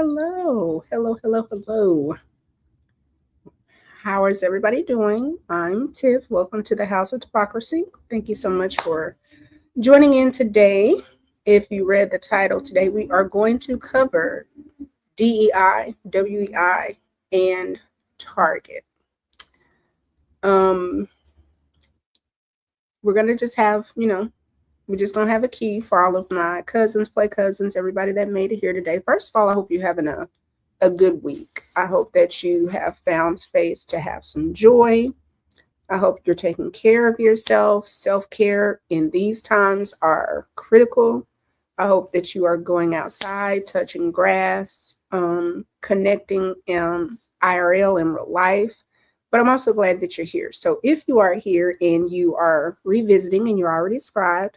Hello, hello, hello, hello. How is everybody doing? I'm Tiff. Welcome to the House of Democracy. Thank you so much for joining in today. If you read the title today, we are going to cover DEI, WEI, and Target. We're going to just have, we're just going to have a key for all of my cousins, play cousins, everybody that made it here today. First of all, I hope you're having a good week. I hope that you have found space to have some joy. I hope you're taking care of yourself. Self-care in these times are critical. I hope that you are going outside, touching grass, connecting IRL in real life. But I'm also glad that you're here. So if you are here and you are revisiting and you're already subscribed,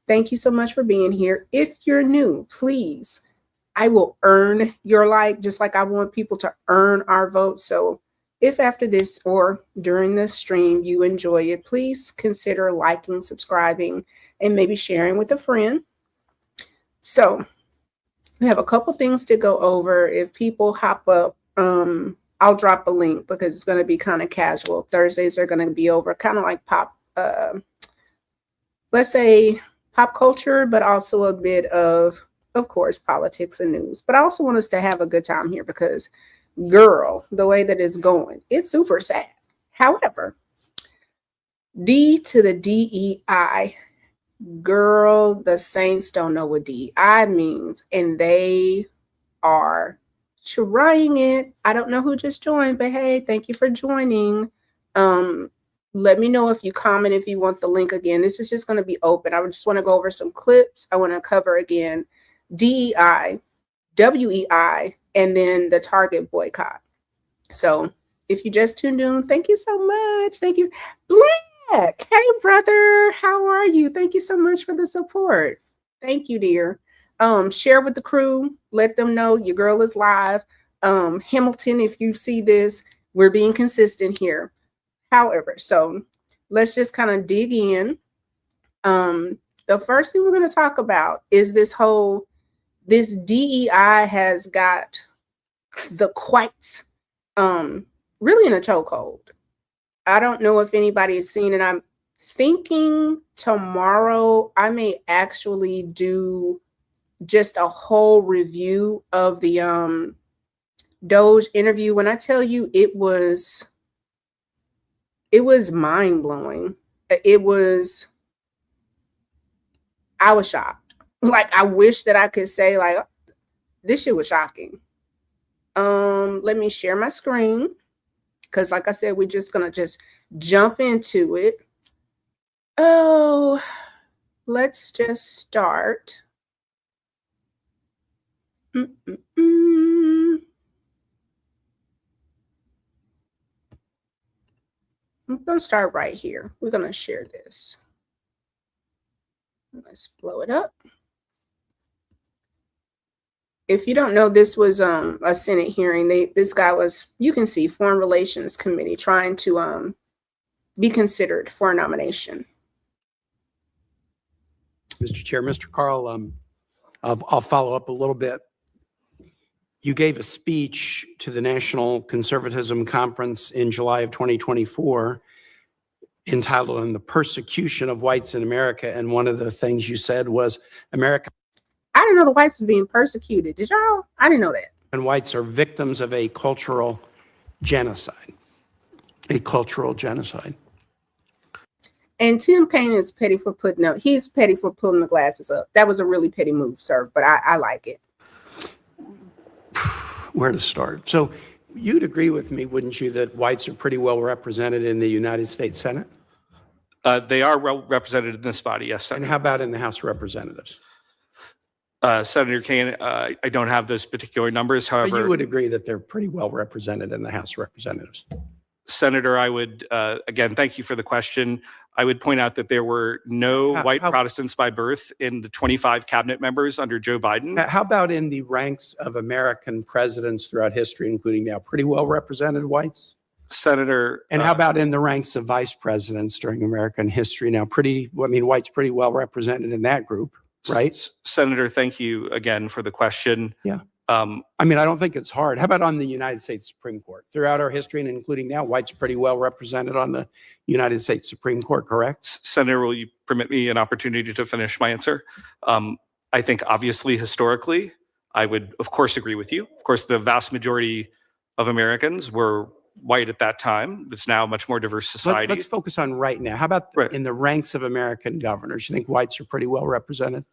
thank you so much for being here. If you're new, please, I will earn your like, just like I want people to earn our vote. So if after this or during the stream you enjoy it, please consider liking, subscribing, and maybe sharing with a friend. So we have a couple things to go over. If people hop up, I'll drop a link because it's going to be kind of casual. Thursdays are going to be over kind of like let's say pop culture, but also a bit of course, politics and news. But I also want us to have a good time here because, girl, the way that it's going, it's super sad. However, D to the DEI, girl, the Saints don't know what DEI means, and they are trying it. I don't know who just joined, but hey, thank you for joining. Let me know if you comment, if you want the link again. This is just going to be open. I just want to go over some clips. I want to cover again DEI, WEI, and then the Target boycott. So if you just tuned in, thank you so much. Thank you. Black, hey brother, how are you? Thank you so much for the support. Thank you, dear. Share with the crew. Let them know your girl is live. Hamilton, if you see this, we're being consistent here. However, so let's just kind of dig in. The first thing we're going to talk about is this DEI has got the whites really in a chokehold. I don't know if anybody has seen it. I'm thinking tomorrow I may actually do just a whole review of the Doge interview. When I tell you it was mind-blowing. I was shocked. Like, I wish that I could say, like, this shit was shocking. Let me share my screen because, like I said, we're just gonna just jump into it. Oh, let's just start. I'm gonna start right here. We're gonna share this. Let's blow it up. If you don't know, this was a Senate hearing. This guy was, you can see, Foreign Relations Committee trying to be considered for a nomination. Mr. Chair, Mr. Carl, I'll follow up a little bit. You gave a speech to the National Conservatism Conference in July of 2024 entitled "On the Persecution of Whites in America," and one of the things you said was America. I didn't know the whites was being persecuted. Did y'all? I didn't know that. And whites are victims of a cultural genocide. A cultural genocide. And Tim Kaine is petty for he's petty for pulling the glasses up. That was a really petty move, sir, but I like it. Where to start? So you'd agree with me, wouldn't you, that whites are pretty well represented in the United States Senate? They are well represented in this body, yes, Senator. And how about in the House of Representatives? Senator Kaine, I don't have those particular numbers. However, but you would agree that they're pretty well represented in the House of Representatives. Senator, I would, again, thank you for the question. I would point out that there were no white Protestants by birth in the 25 cabinet members under Joe Biden. How about in the ranks of American presidents throughout history, including now pretty well represented whites? Senator. And how about in the ranks of vice presidents during American history now? Whites pretty well represented in that group. right? Senator, thank you again for the question. Yeah. I mean, I don't think it's hard. How about on the United States Supreme Court? Throughout our history and including now, whites are pretty well represented on the United States Supreme Court, correct? Senator, will you permit me an opportunity to finish my answer? I think obviously historically, I would of course agree with you. Of course, the vast majority of Americans were white at that time. It's now a much more diverse society. Let's focus on right now. How about in the ranks of American governors? You think whites are pretty well represented?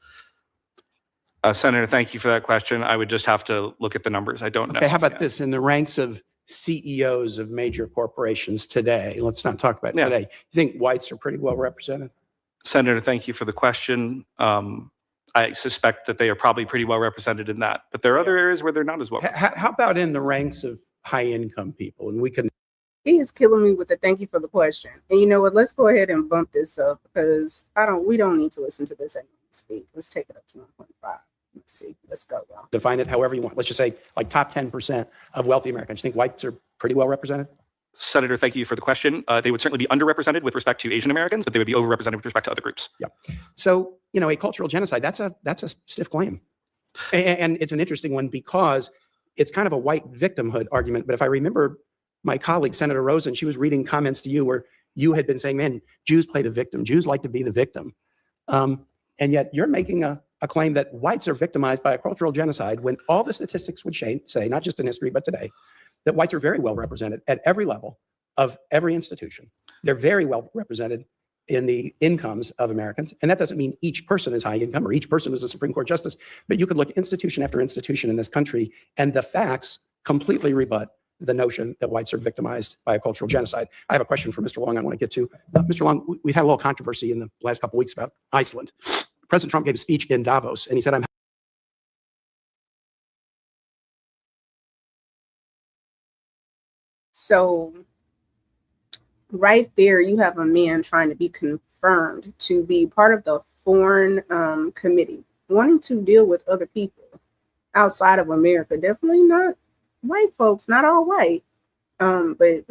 Senator, thank you for that question. I would just have to look at the numbers. I don't know. Okay, how about this? In the ranks of CEOs of major corporations today, let's not talk about today. You think whites are pretty well represented? Senator, thank you for the question. I suspect that they are probably pretty well represented in that, but there are other areas where they're not as well. How about in the ranks of high income people? And we can. He is killing me with the thank you for the question. And you know what? Let's go ahead and bump this up because we don't need to listen to this anyone speak. Let's take it up to 1.5. Let's see. Let's go, y'all. Define it however you want. Let's just say like top 10% of wealthy Americans. You think whites are pretty well represented? Senator, thank you for the question. They would certainly be underrepresented with respect to Asian Americans, but they would be overrepresented with respect to other groups. Yeah. So, a cultural genocide, that's a stiff claim. And it's an interesting one because it's kind of a white victimhood argument. But if I remember my colleague, Senator Rosen, she was reading comments to you where you had been saying, man, Jews play the victim. Jews like to be the victim. And yet you're making a claim that whites are victimized by a cultural genocide when all the statistics would say, not just in history, but today, that whites are very well represented at every level of every institution. They're very well represented in the incomes of Americans. And that doesn't mean each person is high income or each person is a Supreme Court justice, but you could look institution after institution in this country and the facts completely rebut the notion that whites are victimized by a cultural genocide. I have a question for Mr. Long I want to get to. Mr. Long, we've had a little controversy in the last couple of weeks about Iceland. President Trump gave a speech in Davos and he said, So right there, you have a man trying to be confirmed to be part of the foreign committee, wanting to deal with other people outside of America. Definitely not white folks, not all white. But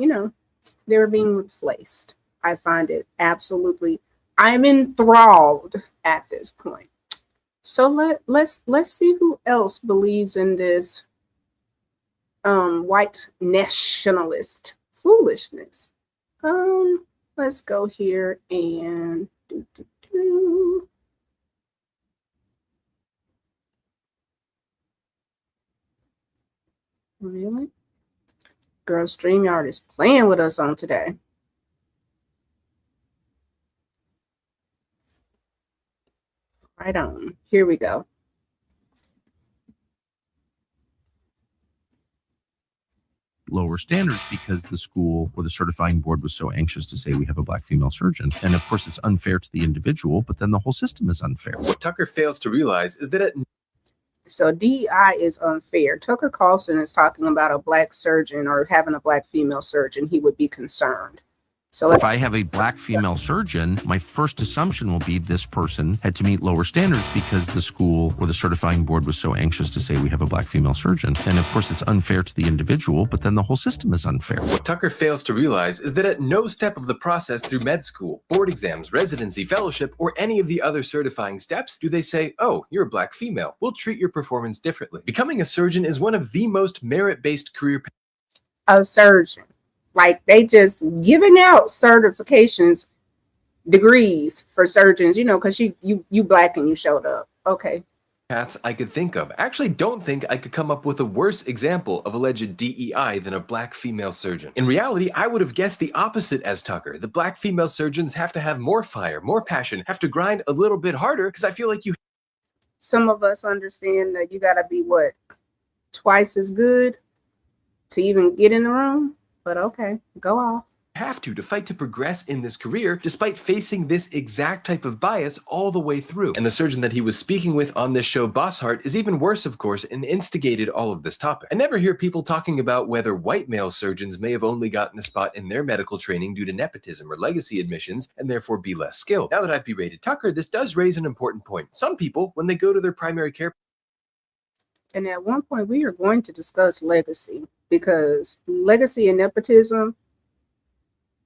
they're being replaced. I find it I'm enthralled at this point. So let's see who else believes in this white nationalist foolishness. Let's go here and Really? Girl, StreamYard is playing with us on today. Right on. Here we go. Lower standards because the school or the certifying board was so anxious to say we have a black female surgeon. And of course, it's unfair to the individual, but then the whole system is unfair. What Tucker fails to realize is that So DEI is unfair. Tucker Carlson is talking about a black surgeon or having a black female surgeon. He would be concerned. So if I have a black female surgeon, my first assumption will be this person had to meet lower standards because the school or the certifying board was so anxious to say we have a black female surgeon. And of course, it's unfair to the individual, but then the whole system is unfair. What Tucker fails to realize is that at no step of the process through med school, board exams, residency, fellowship, or any of the other certifying steps do they say, oh, you're a black female. We'll treat your performance differently. Becoming a surgeon is one of the most merit-based career paths. A surgeon. Like they just giving out certifications, degrees for surgeons, because you black and you showed up. Okay. Paths I could think of. I actually don't think I could come up with a worse example of alleged DEI than a black female surgeon. In reality, I would have guessed the opposite as Tucker. The black female surgeons have to have more fire, more passion, have to grind a little bit harder because I feel like you. Some of us understand that you got to be twice as good to even get in the room. But okay, go off. Have to fight to progress in this career despite facing this exact type of bias all the way through. And the surgeon that he was speaking with on this show, Bosshart, is even worse, of course, and instigated all of this topic. I never hear people talking about whether white male surgeons may have only gotten a spot in their medical training due to nepotism or legacy admissions and therefore be less skilled. Now that I've berated Tucker, this does raise an important point. Some people, when they go to their primary care. And at one point, we are going to discuss legacy because legacy and nepotism,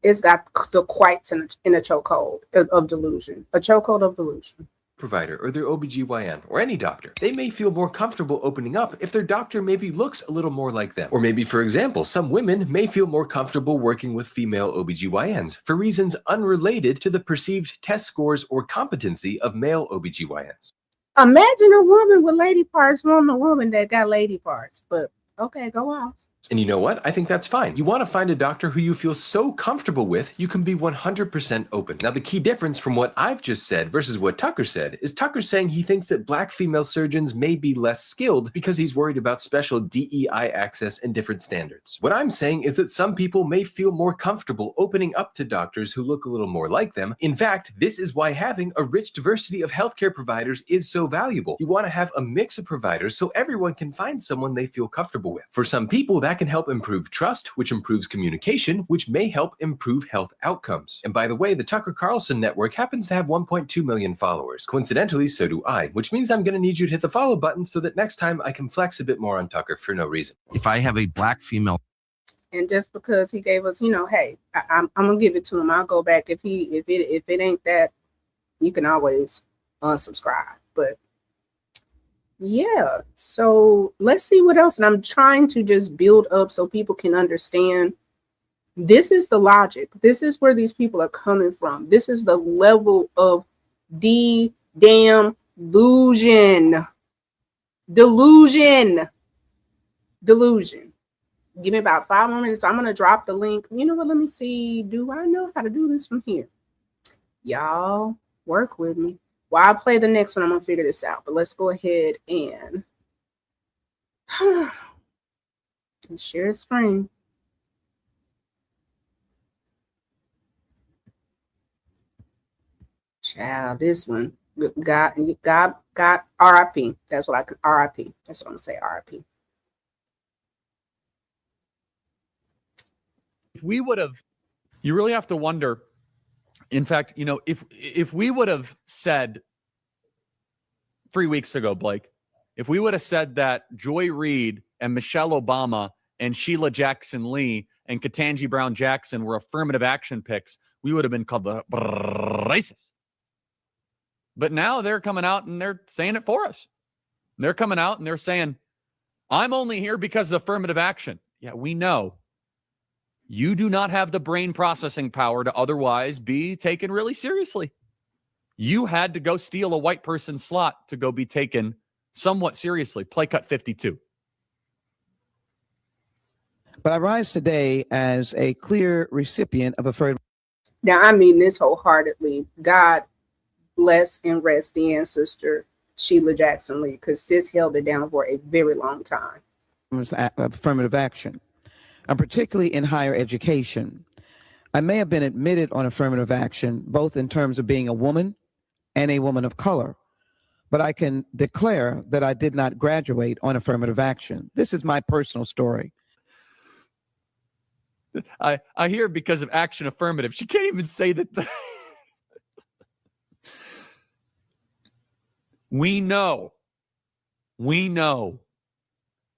it's got the whites in a chokehold of delusion, a chokehold of delusion. provider or their OBGYN or any doctor. They may feel more comfortable opening up if their doctor maybe looks a little more like them. Or maybe, for example, some women may feel more comfortable working with female OBGYNs for reasons unrelated to the perceived test scores or competency of male OBGYNs. Imagine a woman with lady parts wanting a woman that got lady parts, but okay, go off. And you know what? I think that's fine. You want to find a doctor who you feel so comfortable with, you can be 100% open. Now, the key difference from what I've just said versus what Tucker said is Tucker saying he thinks that black female surgeons may be less skilled because he's worried about special DEI access and different standards. What I'm saying is that some people may feel more comfortable opening up to doctors who look a little more like them. In fact, this is why having a rich diversity of healthcare providers is so valuable. You want to have a mix of providers so everyone can find someone they feel comfortable with. For some people, that can help improve trust, which improves communication, which may help improve health outcomes. And by the way, the Tucker Carlson Network happens to have 1.2 million followers. Coincidentally, so do I, which means I'm going to need you to hit the follow button so that next time I can flex a bit more on Tucker for no reason. If I have a black female And just because he gave us, hey, I'm gonna give it to him. I'll go back if it ain't that. You can always unsubscribe, but. Yeah, so let's see what else. And I'm trying to just build up so people can understand. This is the logic. This is where these people are coming from. This is the level of delusion. Give me about 5 more minutes. I'm going to drop the link. You know what? Let me see. Do I know how to do this from here? Y'all work with me. Well, I'll play the next one. I'm going to figure this out. But let's go ahead and share the screen. Child, this one. God, RIP. That's what I can, RIP. That's what I'm going to say, RIP. If we would have, you really have to wonder. In fact, if we would have said 3 weeks ago, Blake, if we would have said that Joy Reid and Michelle Obama and Sheila Jackson Lee and Ketanji Brown Jackson were affirmative action picks, we would have been called the racist. But now they're coming out and they're saying it for us. They're coming out and they're saying, I'm only here because of affirmative action. Yeah, we know. You do not have the brain processing power to otherwise be taken really seriously. You had to go steal a white person's slot to go be taken somewhat seriously. Play cut 52. But I rise today as a clear recipient of affirmative. Now, I mean this wholeheartedly. God bless and rest the ancestor Sheila Jackson Lee, because sis held it down for a very long time. Affirmative action. Particularly in higher education. I may have been admitted on affirmative action, both in terms of being a woman and a woman of color, but I can declare that I did not graduate on affirmative action. This is my personal story. I hear because of action affirmative. She can't even say that. We know.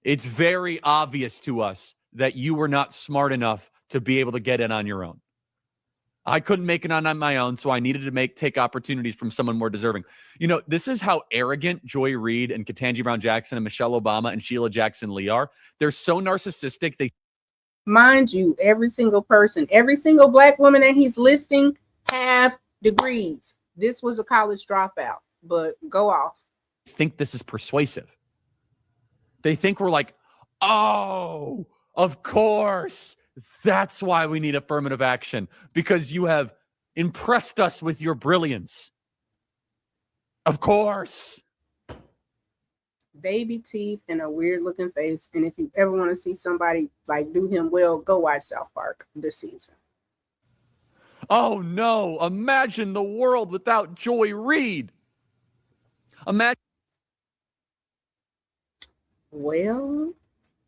It's very obvious to us that you were not smart enough to be able to get in on your own. I couldn't make it on my own, so I needed to take opportunities from someone more deserving. This is how arrogant Joy Reid and Ketanji Brown Jackson and Michelle Obama and Sheila Jackson Lee are. They're so narcissistic. Mind you, every single person, every single black woman that he's listing have degrees. This was a college dropout, but go off. Think this is persuasive. They think we're like, oh, of course, that's why we need affirmative action, because you have impressed us with your brilliance. Of course. Baby teeth and a weird looking face. And if you ever want to see somebody like do him well, go watch South Park this season. Oh no, imagine the world without Joy Reid. Imagine. Well,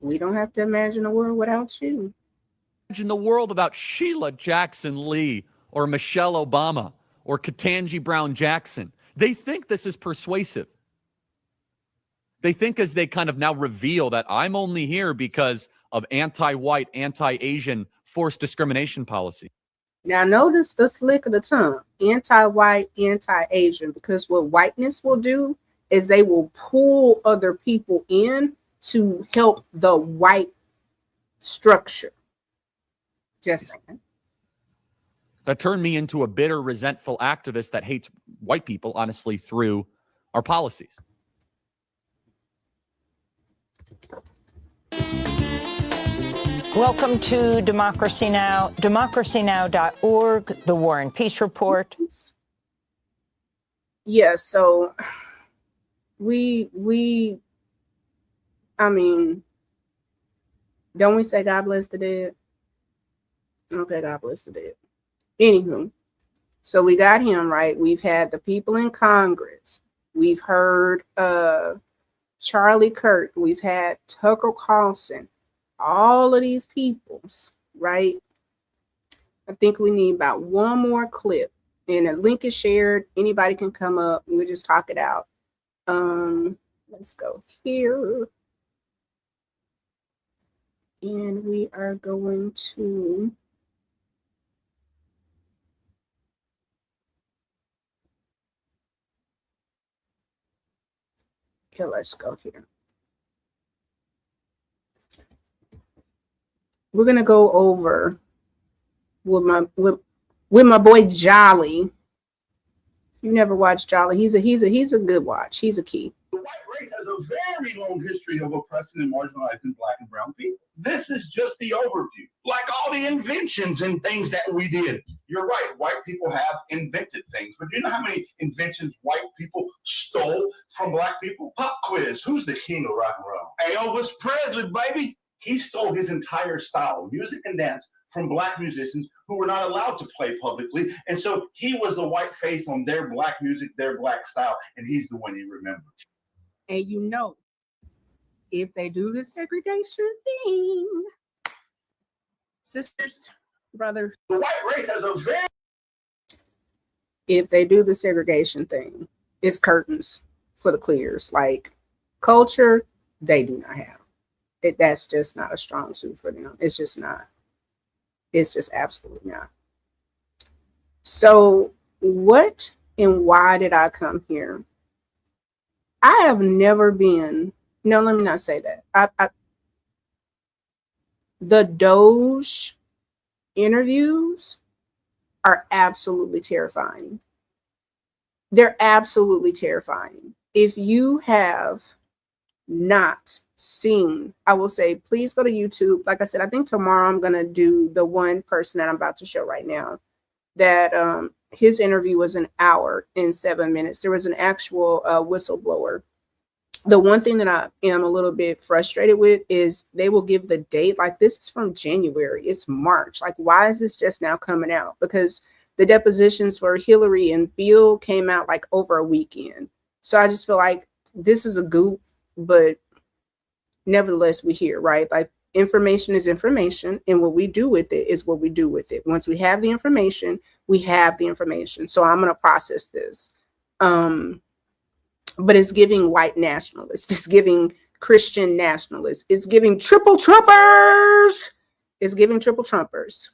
we don't have to imagine a world without you. Imagine the world without Sheila Jackson Lee or Michelle Obama or Ketanji Brown Jackson. They think this is persuasive. They think as they kind of now reveal that I'm only here because of anti-white, anti-Asian forced discrimination policy. Now notice the slick of the tongue, anti-white, anti-Asian, because what whiteness will do is they will pull other people in to help the white structure. Just saying. That turned me into a bitter, resentful activist that hates white people, honestly, through our policies. Welcome to Democracy Now!, democracynow.org, the War and Peace Report. Yeah, so I mean, don't we say God bless the dead? Okay, God bless the dead. Anywho, so we got him, right? We've had the people in Congress. We've heard Charlie Kirk. We've had Tucker Carlson. All of these peoples, right? I think we need about one more clip. And a link is shared. Anybody can come up. We'll just talk it out. Let's go here. And we are going to here, let's go here. We're gonna go over with my boy Jolly. You never watched Jolly. He's a good watch. He's a key. The white race has a very long history of oppressing and marginalizing Black and brown people. This is just the overview. Like all the inventions and things that we did. You're right, white people have invented things. But do you know how many inventions white people stole from Black people? Pop quiz, who's the king of rock and roll? Elvis Presley, baby. He stole his entire style, music and dance, from Black musicians who were not allowed to play publicly. And so he was the white face on their Black music, their Black style, and he's the one you remember. And you know, if they do the segregation thing, sisters, brothers, the white race has a very... If they do the segregation thing, it's curtains for the clears. Like culture, they do not have. That's just not a strong suit for them. It's just not. It's just absolutely not. So what and why did I come here? I have never been, no, let me not say that. The Doge interviews are absolutely terrifying. They're absolutely terrifying. If you have not seen, I will say, please go to YouTube. Like I said, I think tomorrow I'm going to do the one person that I'm about to show right now that his interview was an hour and 7 minutes. There was an actual whistleblower. The one thing that I am a little bit frustrated with is they will give the date. Like, this is from January. It's March. Like, why is this just now coming out? Because the depositions for Hillary and Bill came out like over a weekend. So I just feel like this is a goop, but nevertheless, we're here, right? Like, information is information, and what we do with it is what we do with it. Once we have the information, we have the information. So I'm going to process this. But it's giving white nationalists. It's giving Christian nationalists. It's giving triple Trumpers. It's giving triple Trumpers.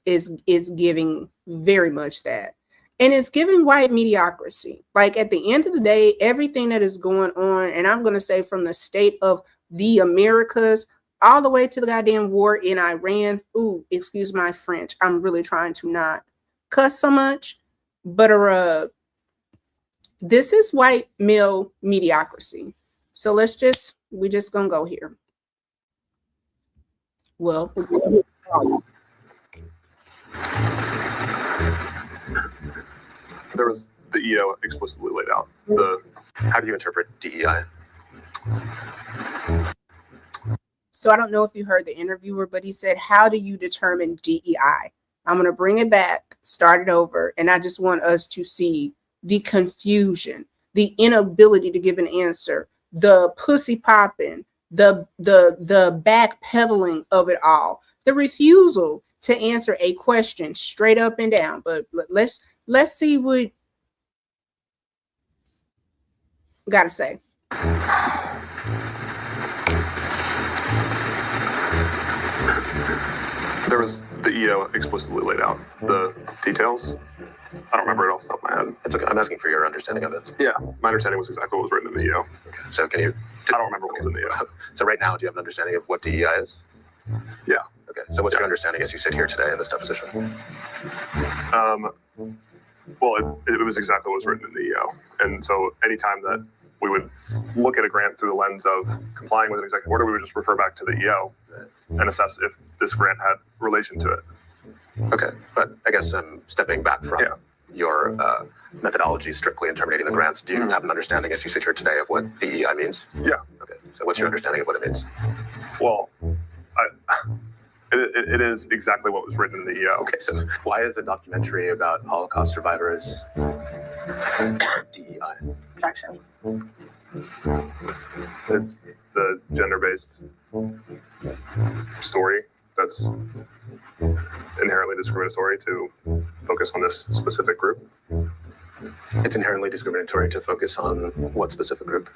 It's giving very much that. And it's giving white mediocrity. Like, at the end of the day, everything that is going on, and I'm going to say from the state of the Americas all the way to the goddamn war in Iran. Ooh, excuse my French. I'm really trying to not cuss so much. But this is white male mediocrity. So we're just going to go here. Well, there was the EO explicitly laid out. How do you interpret DEI? So I don't know if you heard the interviewer, but he said, how do you determine DEI? I'm going to bring it back, start it over. And I just want us to see the confusion, the inability to give an answer, the pussy popping, the backpedaling of it all, the refusal to answer a question straight up and down. But let's see what got to say. There was the EO explicitly laid out the details. I don't remember it off the top of my head. It's okay. I'm asking for your understanding of it. Yeah, my understanding was exactly what was written in the EO. Okay. So can you? I don't remember what was in the EO. So right now, do you have an understanding of what DEI is? Yeah. Okay. So what's your understanding as you sit here today in this deposition? Well, it was exactly what was written in the EO. And so anytime that we would look at a grant through the lens of complying with an executive order, we would just refer back to the EO and assess if this grant had relation to it. Okay. But I guess I'm stepping back from your methodology strictly in terminating the grants. Do you have an understanding as you sit here today of what DEI means? Yeah. Okay. So what's your understanding of what it means? Well, it is exactly what was written in the EO. Okay, so why is a documentary about Holocaust survivors DEI? Objection. It's the gender-based story that's inherently discriminatory to focus on this specific group. It's inherently discriminatory to focus on what specific group?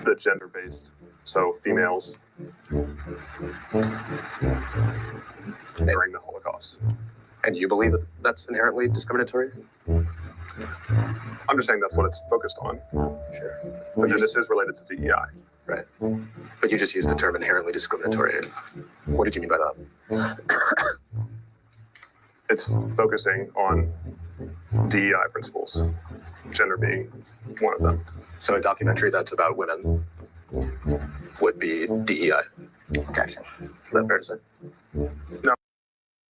The gender-based, so females during the Holocaust. And you believe that that's inherently discriminatory? I'm just saying that's what it's focused on. Sure. But then this is related to DEI. Right. But you just used the term inherently discriminatory. What did you mean by that? It's focusing on DEI principles, gender being one of them. So a documentary that's about women would be DEI. Objection. Is that fair to say? No.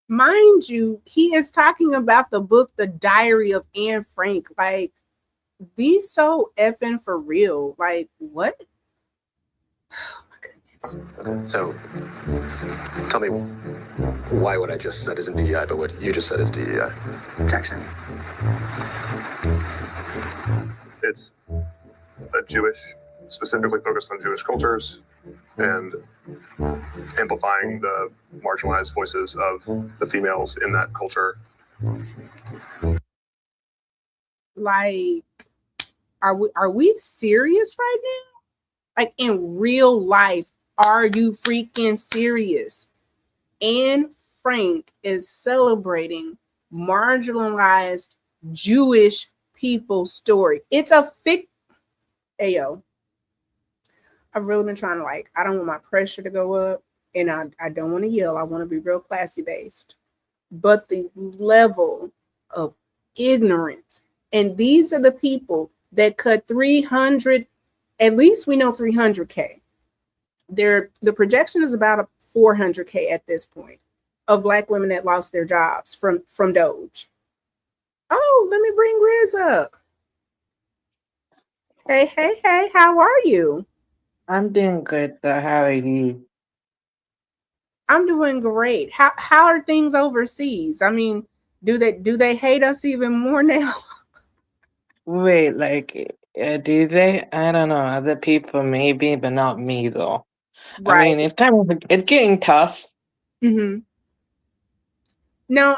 Mind you, he is talking about the book, The Diary of Anne Frank. Like, be so effing for real. Like, what? Oh my goodness. Okay. So tell me why what I just said isn't DEI, but what you just said is DEI. Objection. It's a specifically focused on Jewish cultures and amplifying the marginalized voices of the females in that culture. Like, are we serious right now? Like, in real life, are you freaking serious? Anne Frank is celebrating marginalized Jewish people's story. It's a Ayo. I've really been trying to, like, I don't want my pressure to go up, and I don't want to yell. I want to be real classy based. But the level of ignorance, and these are the people that cut 300, at least we know 300K. The projection is about a 400K at this point of Black women that lost their jobs from Doge. Oh, let me bring Riz up. Hey, how are you? I'm doing good though. How are you? I'm doing great. How are things overseas? I mean, do they hate us even more now? Wait, like, do they? I don't know. Other people maybe, but not me though. I mean, it's it's getting tough. Mm-hmm. No,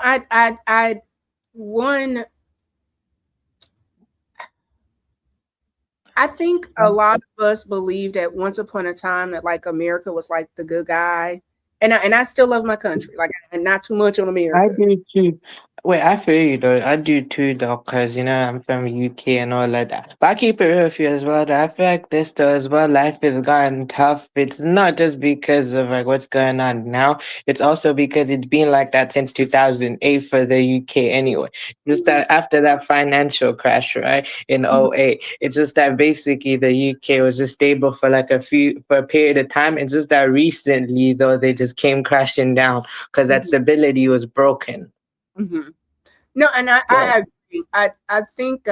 I think a lot of us believed at once upon a time that, like, America was like the good guy, and I still love my country, like, and not too much on America. I do too. Wait, I feel you though. I do too though, cause I'm from UK and all of that. But I keep it real with you as well. Though. I feel like this though as well. Life has gotten tough. It's not just because of like what's going on now. It's also because it's been like that since 2008 for the UK anyway. Just that after that financial crash, right, in 08, it's just that basically the UK was just stable for like for a period of time. It's just that recently though they just came crashing down because that stability was broken. Mm-hmm. No, and I agree. I think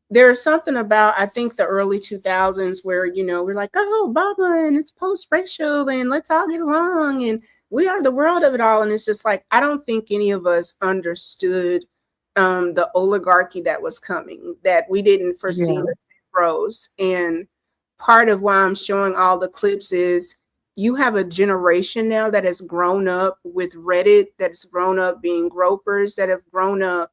there's something about, I think, the early 2000s where, we're like, oh, Obama, and it's post-racial, and let's all get along, and we are the world of it all. And it's just like, I don't think any of us understood the oligarchy that was coming, that we didn't foresee the pros. And part of why I'm showing all the clips is you have a generation now that has grown up with Reddit, that has grown up being gropers, that have grown up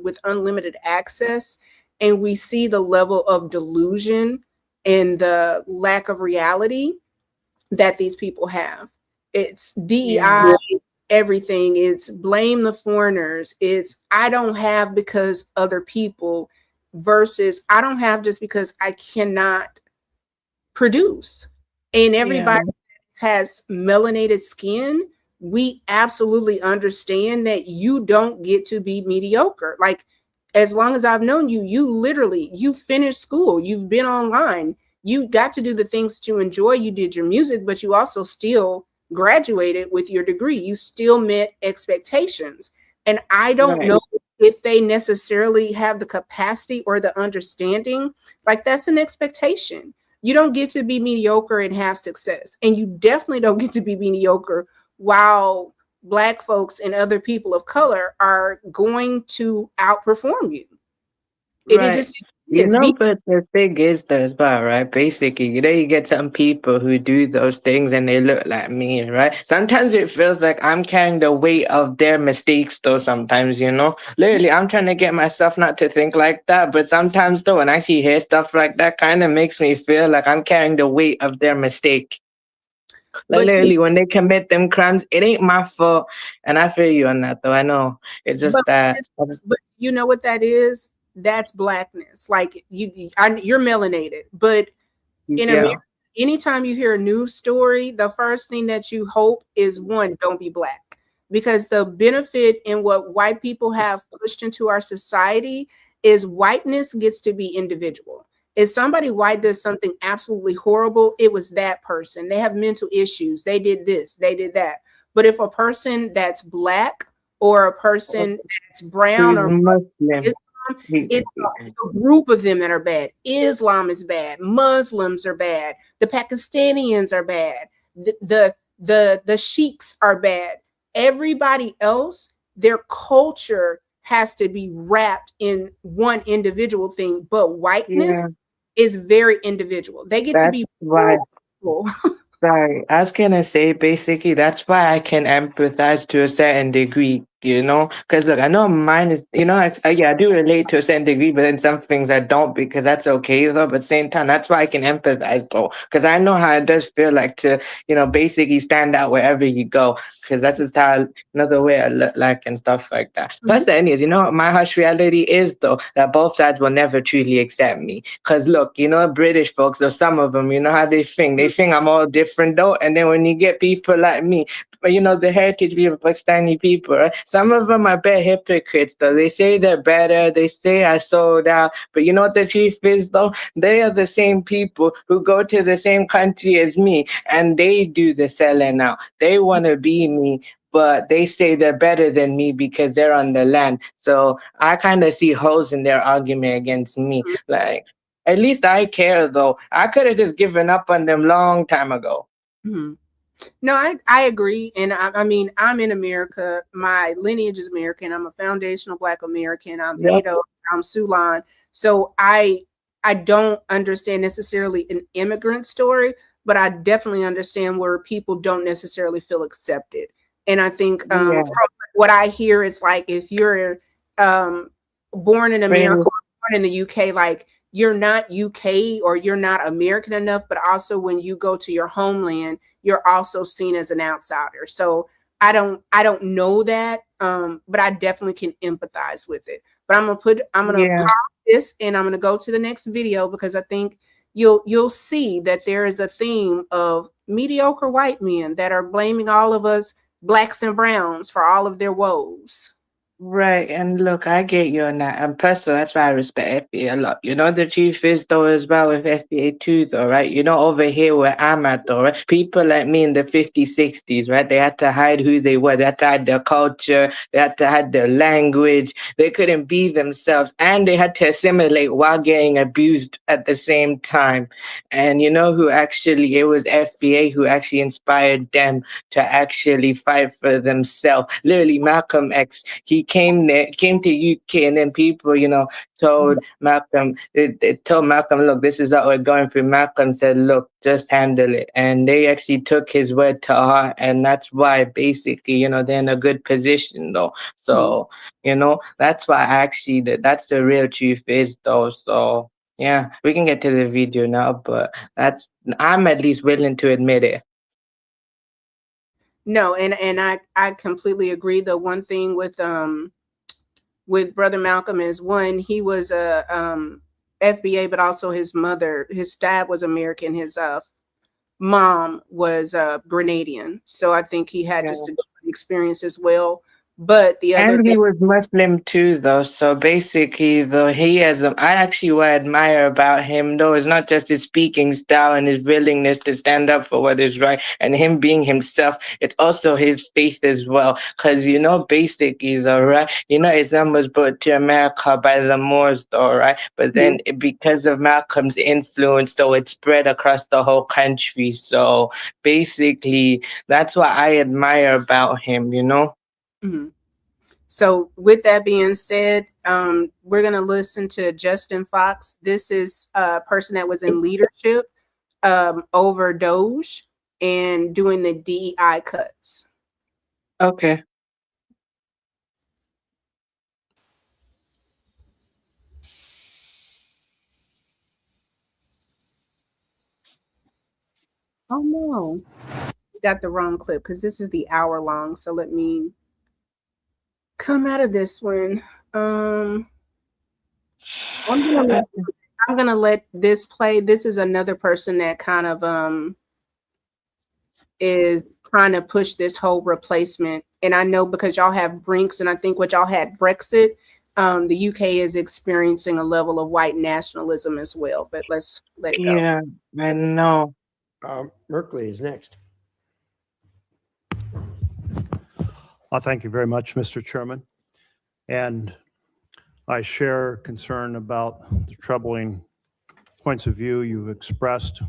with unlimited access. And we see the level of delusion and the lack of reality that these people have. It's DEI, everything. It's blame the foreigners. It's I don't have because other people versus I don't have just because I cannot produce. And everybody has melanated skin. We absolutely understand that you don't get to be mediocre. Like, as long as I've known you, you finished school, you've been online, you got to do the things that you enjoy. You did your music, but you also still graduated with your degree. You still met expectations. And I don't know if they necessarily have the capacity or the understanding. Like, that's an expectation. You don't get to be mediocre and have success. And you definitely don't get to be mediocre while Black folks and other people of color are going to outperform you. It just You is. know, but the thing is, though, as well, right? Basically, you get some people who do those things and they look like me, right? Sometimes it feels like I'm carrying the weight of their mistakes, though, sometimes, Literally, I'm trying to get myself not to think like that, but sometimes, though, when I actually hear stuff like that, kind of makes me feel like I'm carrying the weight of their mistake. Like, literally, when they commit them crimes, it ain't my fault. And I feel you on that, though. I know. It's just that. But you know what that is? That's Blackness. Like, you're melanated, but in America, anytime you hear a news story, the first thing that you hope is, one, don't be Black, because the benefit in what white people have pushed into our society is whiteness gets to be individual. If somebody white does something absolutely horrible, it was that person. They have mental issues. They did this, they did that. But if a person that's Black or a person that's brown or Muslim, it's a group of them that are bad. Islam is bad. Muslims are bad. The Pakistanians are bad. The sheiks are bad. Everybody else, their culture has to be wrapped in one individual thing. But whiteness is very individual. They get to be Sorry, I was gonna say basically that's why I can empathize to a certain degree, because look, I know mine is, I do relate to a certain degree, but then some things I don't, because that's okay though. But at the same time, that's why I can empathize though, because I know how it does feel like to, basically stand out wherever you go, because that's just how another way I look like and stuff like that. Plus, the thing is, my harsh reality is though that both sides will never truly accept me, because look, British folks, or some of them, how they think. They think I'm all different though, and then when you get people like me, but the heritage people, Pakistani people, right? Some of them are bad hypocrites though. They say they're better. They say I sold out. But you know what the truth is though? They are the same people who go to the same country as me, and they do the selling out. They want to be me, but they say they're better than me because they're on the land. So I kind of see holes in their argument against me. Like, at least I care though. I could have just given up on them long time ago. No, I agree. And I mean, I'm in America. My lineage is American. I'm a foundational Black American. I'm Ado, I'm Sulan. So I don't understand necessarily an immigrant story, but I definitely understand where people don't necessarily feel accepted. And I think from what I hear, it's like, if you're born in America or born in the UK, like, you're not UK or you're not American enough, but also when you go to your homeland, you're also seen as an outsider. So I don't know that, but I definitely can empathize with it. But I'm gonna pause this and I'm gonna go to the next video, because I think you'll see that there is a theme of mediocre white men that are blaming all of us Blacks and browns for all of their woes. Right, and look, I get you on that. And personally, that's why I respect FBA a lot. The truth is though as well with FBA too though, right? Over here where I'm at though, right? People like me in the 50s, 60s, right? They had to hide who they were. They had to hide their culture. They had to hide their language. They couldn't be themselves. And they had to assimilate while getting abused at the same time. And who actually, it was FBA who actually inspired them to actually fight for themselves. Literally, Malcolm X, he came to UK, and then people, told Malcolm, they told Malcolm, look, this is what we're going through. Malcolm said, look, just handle it. And they actually took his word to heart. And that's why basically, they're in a good position though. So, that's why actually that's the real truth is though. So yeah, we can get to the video now, but I'm at least willing to admit it. No, and I completely agree. The one thing with Brother Malcolm is, one, he was a FBA, but also his dad was American. His mom was Grenadian, so I think he had just a different experience as well. But the other And thing, he was Muslim too, though. So basically, though, he has I actually what I admire about him, though, is not just his speaking style and his willingness to stand up for what is right and him being himself. It's also his faith as well. Because, basically, though, right? Islam was brought to America by the Moors, though, right? But then because of Malcolm's influence, though, it spread across the whole country. So basically, that's what I admire about him, Mhm. So with that being said, we're going to listen to Justin Fox. This is a person that was in leadership over Doge and doing the DEI cuts. Okay. Oh no, got the wrong clip because this is the hour long. So let me come out of this one. I'm gonna let this play. This is another person that kind of is trying to push this whole replacement. And I know because y'all have Brinks, and I think what y'all had Brexit, the UK is experiencing a level of white nationalism as well. But let's let it go. Yeah, I know. Merkley is next. Thank you very much, Mr. Chairman. And I share concern about the troubling points of view you've expressed.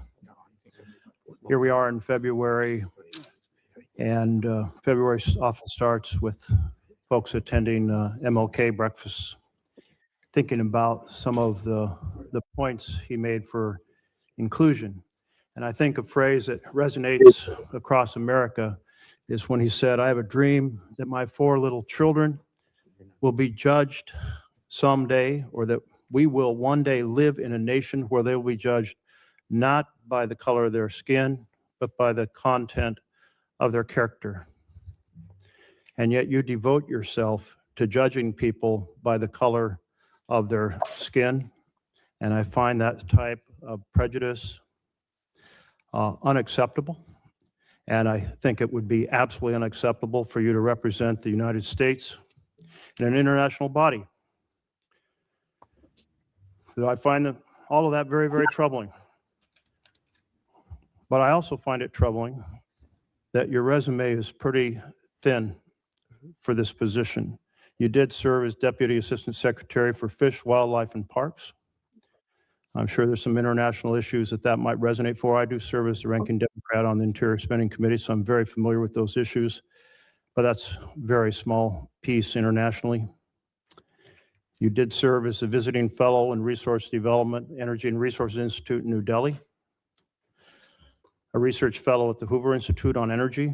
Here we are in February, and February often starts with folks attending MLK breakfasts, thinking about some of the points he made for inclusion. And I think a phrase that resonates across America is when he said, "I have a dream that my 4 little children will be judged someday, or that we will one day live in a nation where they will be judged not by the color of their skin, but by the content of their character." And yet you devote yourself to judging people by the color of their skin. And I find that type of prejudice unacceptable. And I think it would be absolutely unacceptable for you to represent the United States in an international body. So I find all of that very, very troubling. But I also find it troubling that your resume is pretty thin for this position. You did serve as Deputy Assistant Secretary for Fish, Wildlife, and Parks. I'm sure there's some international issues that might resonate for. I do serve as the ranking Democrat on the Interior Spending Committee, so I'm very familiar with those issues, but that's a very small piece internationally. You did serve as a visiting fellow in Resource Development, Energy and Resources Institute in New Delhi, a research fellow at the Hoover Institute on Energy.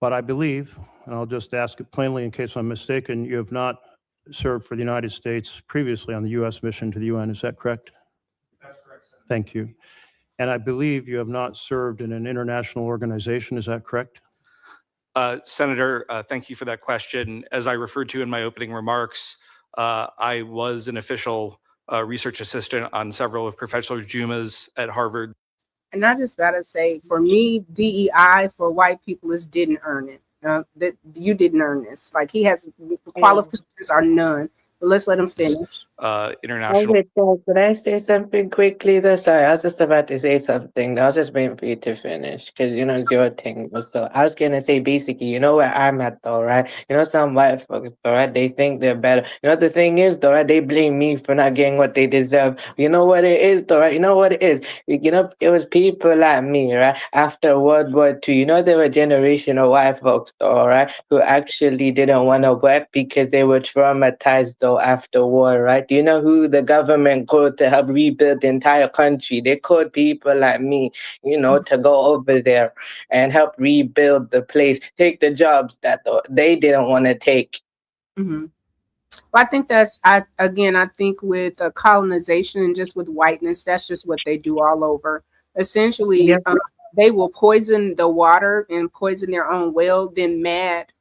But I believe, and I'll just ask it plainly in case I'm mistaken, you have not served for the United States previously on the U.S. mission to the UN. Is that correct? That's correct, Senator. Thank you. And I believe you have not served in an international organization. Is that correct? Senator, thank you for that question. As I referred to in my opening remarks, I was an official research assistant on several of Professor Juma's at Harvard. And I just gotta say, for me, DEI for white people is didn't earn it. That you didn't earn this. Like, he has qualifications are none. But let's let him finish. International. Okay, so could I say something quickly though? Sorry, I was just about to say something. I was just waiting for you to finish because your thing. So I was gonna say basically, where I'm at though, right? Some white folks, all right, they think they're better. The thing is though, right, they blame me for not getting what they deserve. You know what it is though, right? You know what it is? It was people like me, right? After World War II, there were a generation of white folks, all right, who actually didn't want to work because they were traumatized though after war, right? Do you know who the government called to help rebuild the entire country? They called people like me, to go over there and help rebuild the place, take the jobs that they didn't want to take. Mm-hmm. Well, I think I think with colonization and just with whiteness, that's just what they do all over. Essentially, Yep. they will poison the water and poison their own well, then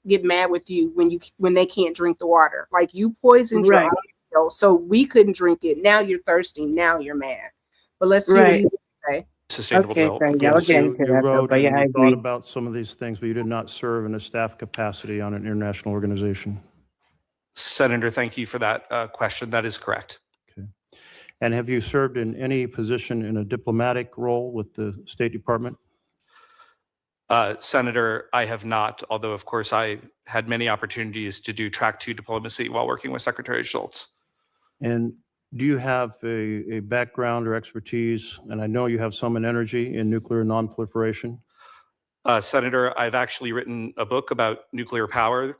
get mad with you when they can't drink the water. Like, you poisoned your Right. own well, so we couldn't drink it. Now you're thirsty. Now you're mad. But let's see what Right. he's going to say. Sustainable Okay, development so yeah, we'll goals. get You, into you that, though, wrote but yeah, and I you thought agree. about some of these things, but you did not serve in a staff capacity on an international organization. Senator, thank you for that question. That is correct. Okay. And have you served in any position in a diplomatic role with the State Department? Senator, I have not, although of course I had many opportunities to do track 2 diplomacy while working with Secretary Schultz. And do you have a background or expertise, and I know you have some in energy, in nuclear nonproliferation? Senator, I've actually written a book about nuclear power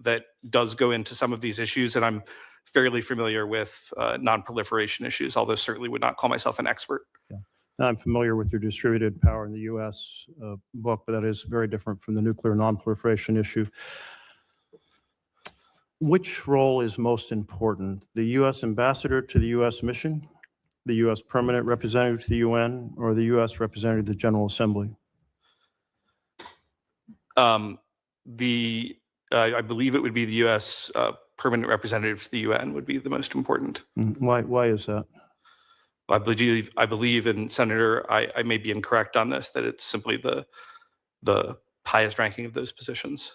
that does go into some of these issues, and I'm fairly familiar with nonproliferation issues, although certainly would not call myself an expert. Yeah. I'm familiar with your distributed power in the U.S. Book, but that is very different from the nuclear nonproliferation issue. Which role is most important? The U.S. ambassador to the U.S. mission, the U.S. permanent representative to the UN, or the U.S. representative to the General Assembly? I believe it would be the U.S. Permanent representative to the UN would be the most important. Why is that? I believe, and Senator, I may be incorrect on this, that it's simply the highest ranking of those positions.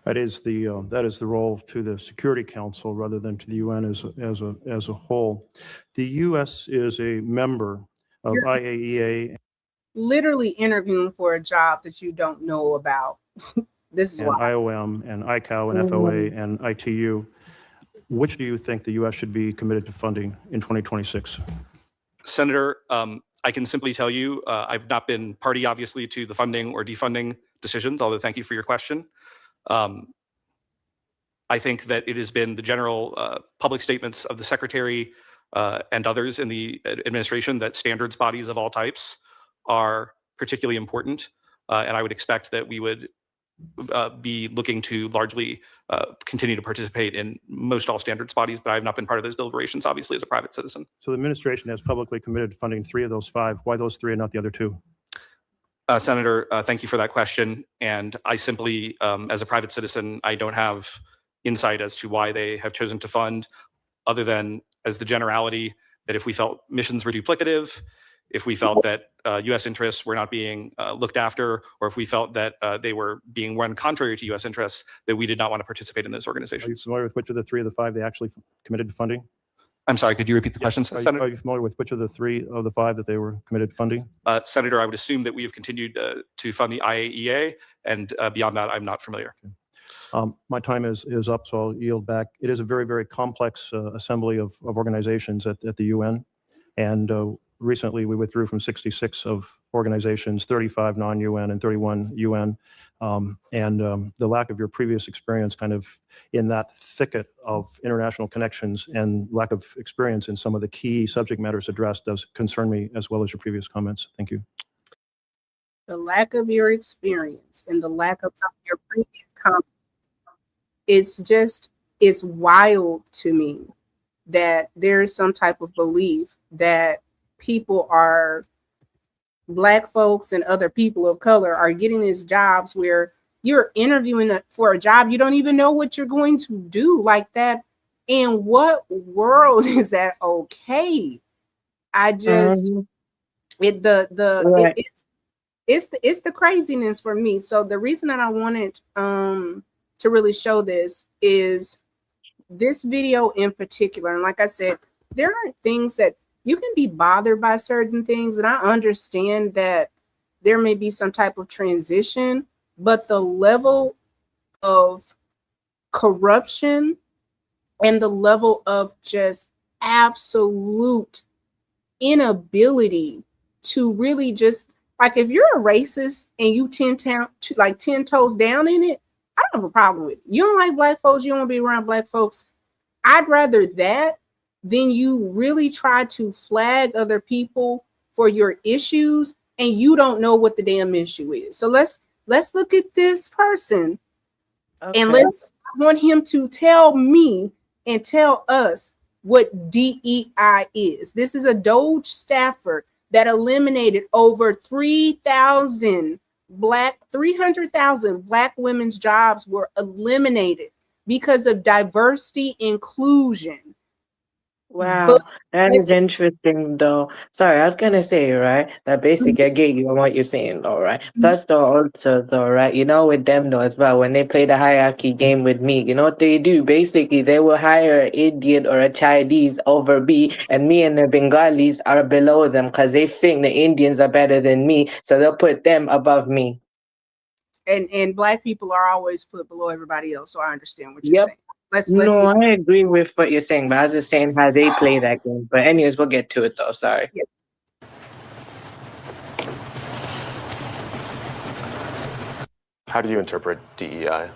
That is the role to the Security Council rather than to the UN as a whole. The U.S. is a member of IAEA. Literally interviewing for a job that you don't know about. This is and why. IOM and ICAO and FOA and ITU. Which do you think the U.S. should be committed to funding in 2026? Senator, I can simply tell you, I've not been party, obviously, to the funding or defunding decisions, although thank you for your question. I think that it has been the general public statements of the Secretary and others in the administration that standards bodies of all types are particularly important. And I would expect that we would be looking to largely continue to participate in most all standards bodies, but I have not been part of those deliberations, obviously, as a private citizen. So the administration has publicly committed to funding 3 of those 5. Why those 3 and not the other 2? Senator, thank you for that question. And I simply, as a private citizen, I don't have insight as to why they have chosen to fund, other than as the generality that if we felt missions were duplicative, if we felt that U.S. interests were not being looked after, or if we felt that they were being run contrary to U.S. interests, that we did not want to participate in those Are you organizations. familiar with which of the 3 of the 5 they actually committed to funding? I'm sorry, could you repeat the question, Senator? Are you familiar with which of the 3 of the 5 that they were committed to funding? Senator, I would assume that we have continued to fund the IAEA, and beyond that, I'm not familiar. My time is up, so I'll yield back. It is a very, very complex assembly of organizations at the UN, and recently we withdrew from 66 of organizations, 35 non-UN and 31 UN. The lack of your previous experience kind of in that thicket of international connections and lack of experience in some of the key subject matters addressed does concern me, as well as your previous comments. Thank you. The lack of your experience and the lack of some of your previous comments, it's wild to me that there is some type of belief that people are, Black folks and other people of color are getting these jobs where you're interviewing for a job you don't even know what you're going to do like that. In what world is that okay? I just it's the craziness for me. So the reason that I wanted to really show this is this video in particular. And like I said, there are things that you can be bothered by certain things, and I understand that there may be some type of transition, but the level of corruption and the level of just absolute inability to really just, like, if you're a racist and you 10 toes down in it, I don't have a problem with it. You don't like Black folks, you don't want to be around Black folks. I'd rather that than you really try to flag other people for your issues and you don't know what the damn issue is. So let's look at this person, and I want him to tell me and tell us what DEI is. This is a Doge staffer that eliminated over 300,000 Black women's jobs were eliminated because of diversity inclusion. Wow, But that is it's interesting though. Sorry, I was gonna say, right, that basically I get you on what you're saying though, right? Plus though also though, right, with them though as well, when they play the hierarchy game with me, you know what they do? Basically they will hire an Indian or a Chinese over me, and me and the Bengalis are below them because they think the Indians are better than me, so they'll put them above me. and Black people are always put below everybody else. So I understand what you're Yep. saying. Let's No, see. I agree with what you're saying, but I was just saying how they play that game. But anyways, we'll get to it though. Sorry. How do you interpret DEI?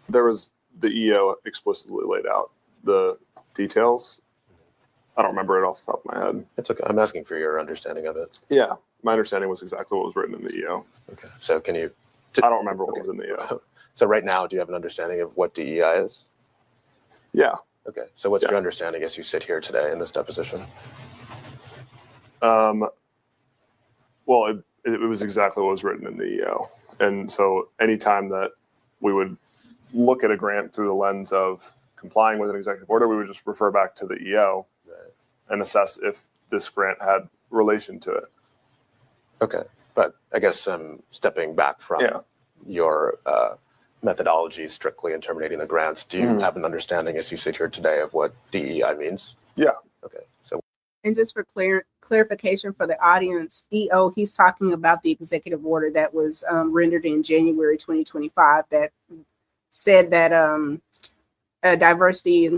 There was the EO explicitly laid out the details. I don't remember it off the top of my head. It's okay. I'm asking for your understanding of it. Yeah, my understanding was exactly what was written in the EO. Okay. So can you? I don't remember what was in the EO. So right now, do you have an understanding of what DEI is? Yeah. Okay. So what's your understanding as you sit here today in this deposition? Well, it was exactly what was written in the EO. And so anytime that we would look at a grant through the lens of complying with an executive order, we would just refer back to the EO and assess if this grant had relation to it. Okay. But I guess stepping back from your methodology strictly in terminating the grants, do you have an understanding as you sit here today of what DEI means? Yeah. Okay. So. And just for clarification for the audience, EO, he's talking about the executive order that was rendered in January 2025 that said that diversity,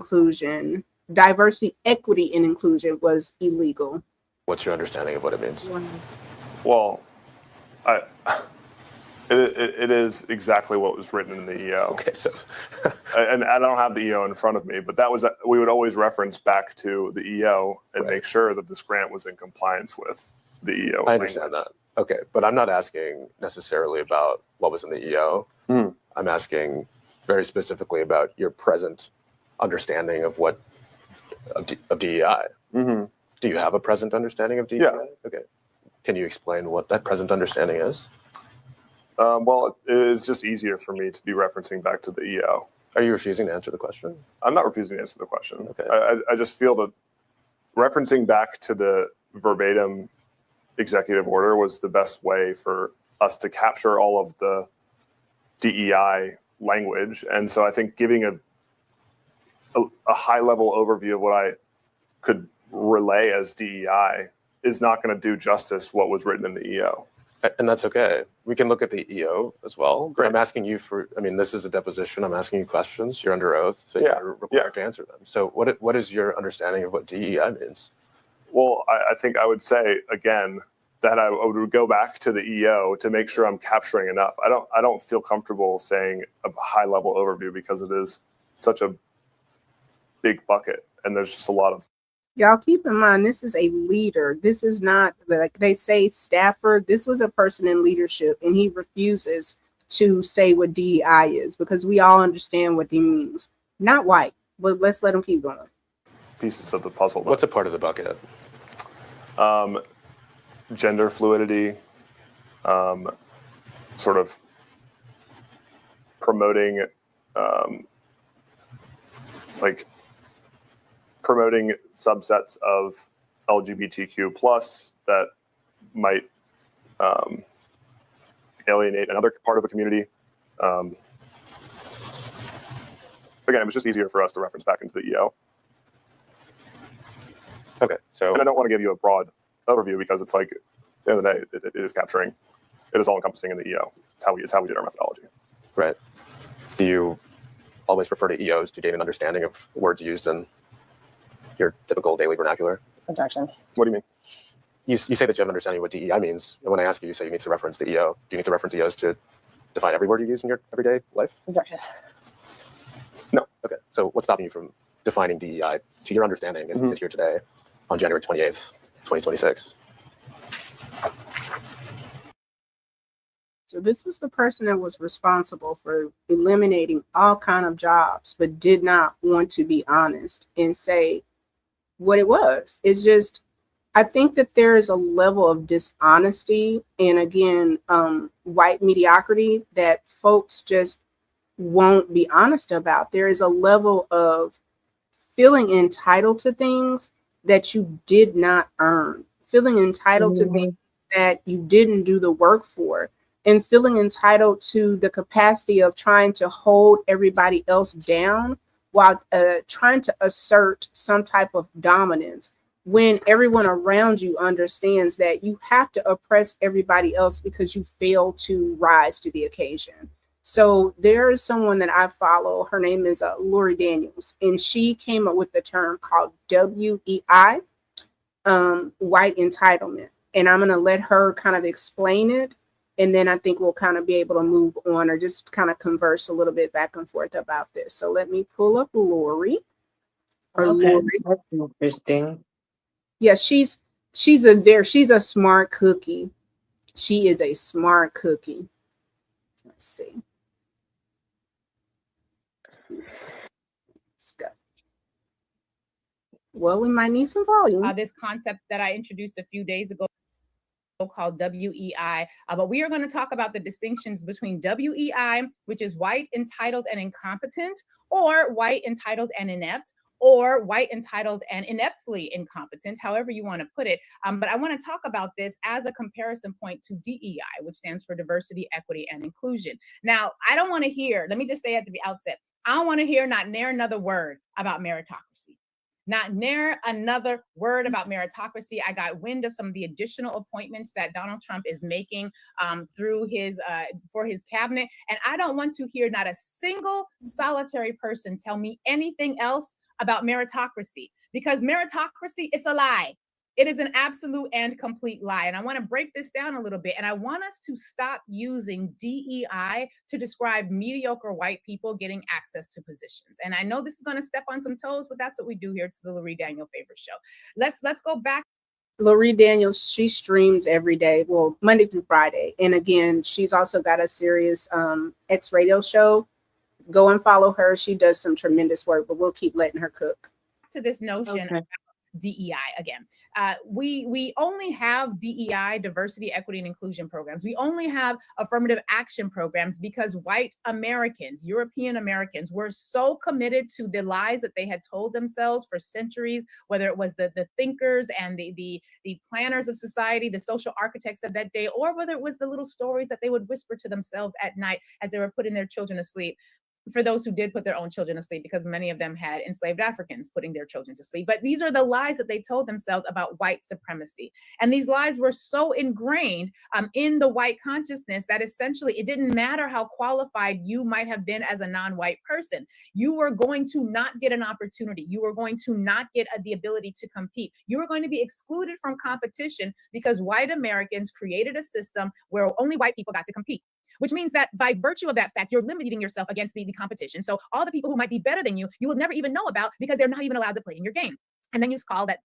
equity, and inclusion was illegal. What's your understanding of what it means? Well, it is exactly what was written in the EO. Okay, so and I don't have the EO in front of me, but that was we would always reference back to the EO and make sure that this grant was in compliance with the EO. I understand that. Okay, but I'm not asking necessarily about what was in the EO. I'm asking very specifically about your present understanding of what of DEI. Do you have a present understanding of DEI? Yeah. Okay. Can you explain what that present understanding is? Well, it's just easier for me to be referencing back to the EO. Are you refusing to answer the question? I'm not refusing to answer the question. Okay. I just feel that referencing back to the verbatim executive order was the best way for us to capture all of the DEI language. And so I think giving a high level overview of what I could relay as DEI is not going to do justice what was written in the EO. And that's okay. We can look at the EO as well. But I'm asking you this is a deposition. I'm asking you questions. You're under oath, so you're required to answer them. So what is your understanding of what DEI means? Well, I think I would say, again, that I would go back to the EO to make sure I'm capturing enough. I don't feel comfortable saying a high level overview because it is such a big bucket and there's just a lot of. Y'all keep in mind, this is a leader. This is not, like they say, staffer. This was a person in leadership, and he refuses to say what DEI is because we all understand what he means. Not white, but let's let him keep going. Pieces of the puzzle. What's a part of the bucket? Gender fluidity, sort of promoting, promoting subsets of LGBTQ plus that might alienate another part of the community. Again, it was just easier for us to reference back into the EO. Okay, so. And I don't want to give you a broad overview because it's like, at the end of the day, it is capturing, it is all encompassing in the EO. It's how we did our methodology. Right. Do you always refer to EOs to gain an understanding of words used in your typical daily vernacular? Objection. What do you mean? You say that you have an understanding of what DEI means. And when I ask you, you say you need to reference the EO. Do you need to reference EOs to define every word you use in your everyday life? Objection. No. Okay. So what's stopping you from defining DEI to your understanding as we sit here today on January 28th, 2026? So this was the person that was responsible for eliminating all kind of jobs, but did not want to be honest and say what it was. It's just, I think that there is a level of dishonesty and again, white mediocrity that folks just won't be honest about. There is a level of feeling entitled to things that you did not earn, feeling entitled to things that you didn't do the work for, and feeling entitled to the capacity of trying to hold everybody else down while trying to assert some type of dominance when everyone around you understands that you have to oppress everybody else because you fail to rise to the occasion. So there is someone that I follow. Her name is Lurie Daniels, and she came up with the term called WEI, white entitlement. And I'm going to let her kind of explain it. And then I think we'll kind of be able to move on or just kind of converse a little bit back and forth about this. So let me pull up Lurie. Okay, that's interesting. Yeah, she's a smart cookie. She is a smart cookie. Let's see. Let's go. Well, we might need some volume. This concept that I introduced a few days ago called WEI, but we are going to talk about the distinctions between WEI, which is white, entitled, and incompetent, or white, entitled, and inept, or white, entitled, and ineptly incompetent, however you want to put it. But I want to talk about this as a comparison point to DEI, which stands for diversity, equity, and inclusion. Now, I don't want to hear, let me just say at the outset, I don't want to hear not near another word about meritocracy. Not near another word about meritocracy. I got wind of some of the additional appointments that Donald Trump is making through his for his cabinet, and I don't want to hear not a single solitary person tell me anything else about meritocracy, because meritocracy, it's a lie. It is an absolute and complete lie. And I want to break this down a little bit. And I want us to stop using DEI to describe mediocre white people getting access to positions. And I know this is going to step on some toes, but that's what we do here. It's the Lurie Daniel Favor Show. Let's go back. Lurie Daniels, she streams every day, well, Monday through Friday. And again, she's also got a Sirius X radio show. Go and follow her. She does some tremendous work, but we'll keep letting her cook. To this notion about DEI again. We only have DEI, diversity, equity, and inclusion programs. We only have affirmative action programs because white Americans, European Americans, were so committed to the lies that they had told themselves for centuries, whether it was the thinkers and the planners of society, the social architects of that day, or whether it was the little stories that they would whisper to themselves at night as they were putting their children to sleep. For those who did put their own children to sleep, because many of them had enslaved Africans putting their children to sleep. But these are the lies that they told themselves about white supremacy. And these lies were so ingrained in the white consciousness that essentially it didn't matter how qualified you might have been as a non-white person. You were going to not get an opportunity. You were going to not get the ability to compete. You were going to be excluded from competition because white Americans created a system where only white people got to compete. Which means that by virtue of that fact, you're limiting yourself against the competition. So all the people who might be better than you, you will never even know about because they're not even allowed to play in your game. And then you call that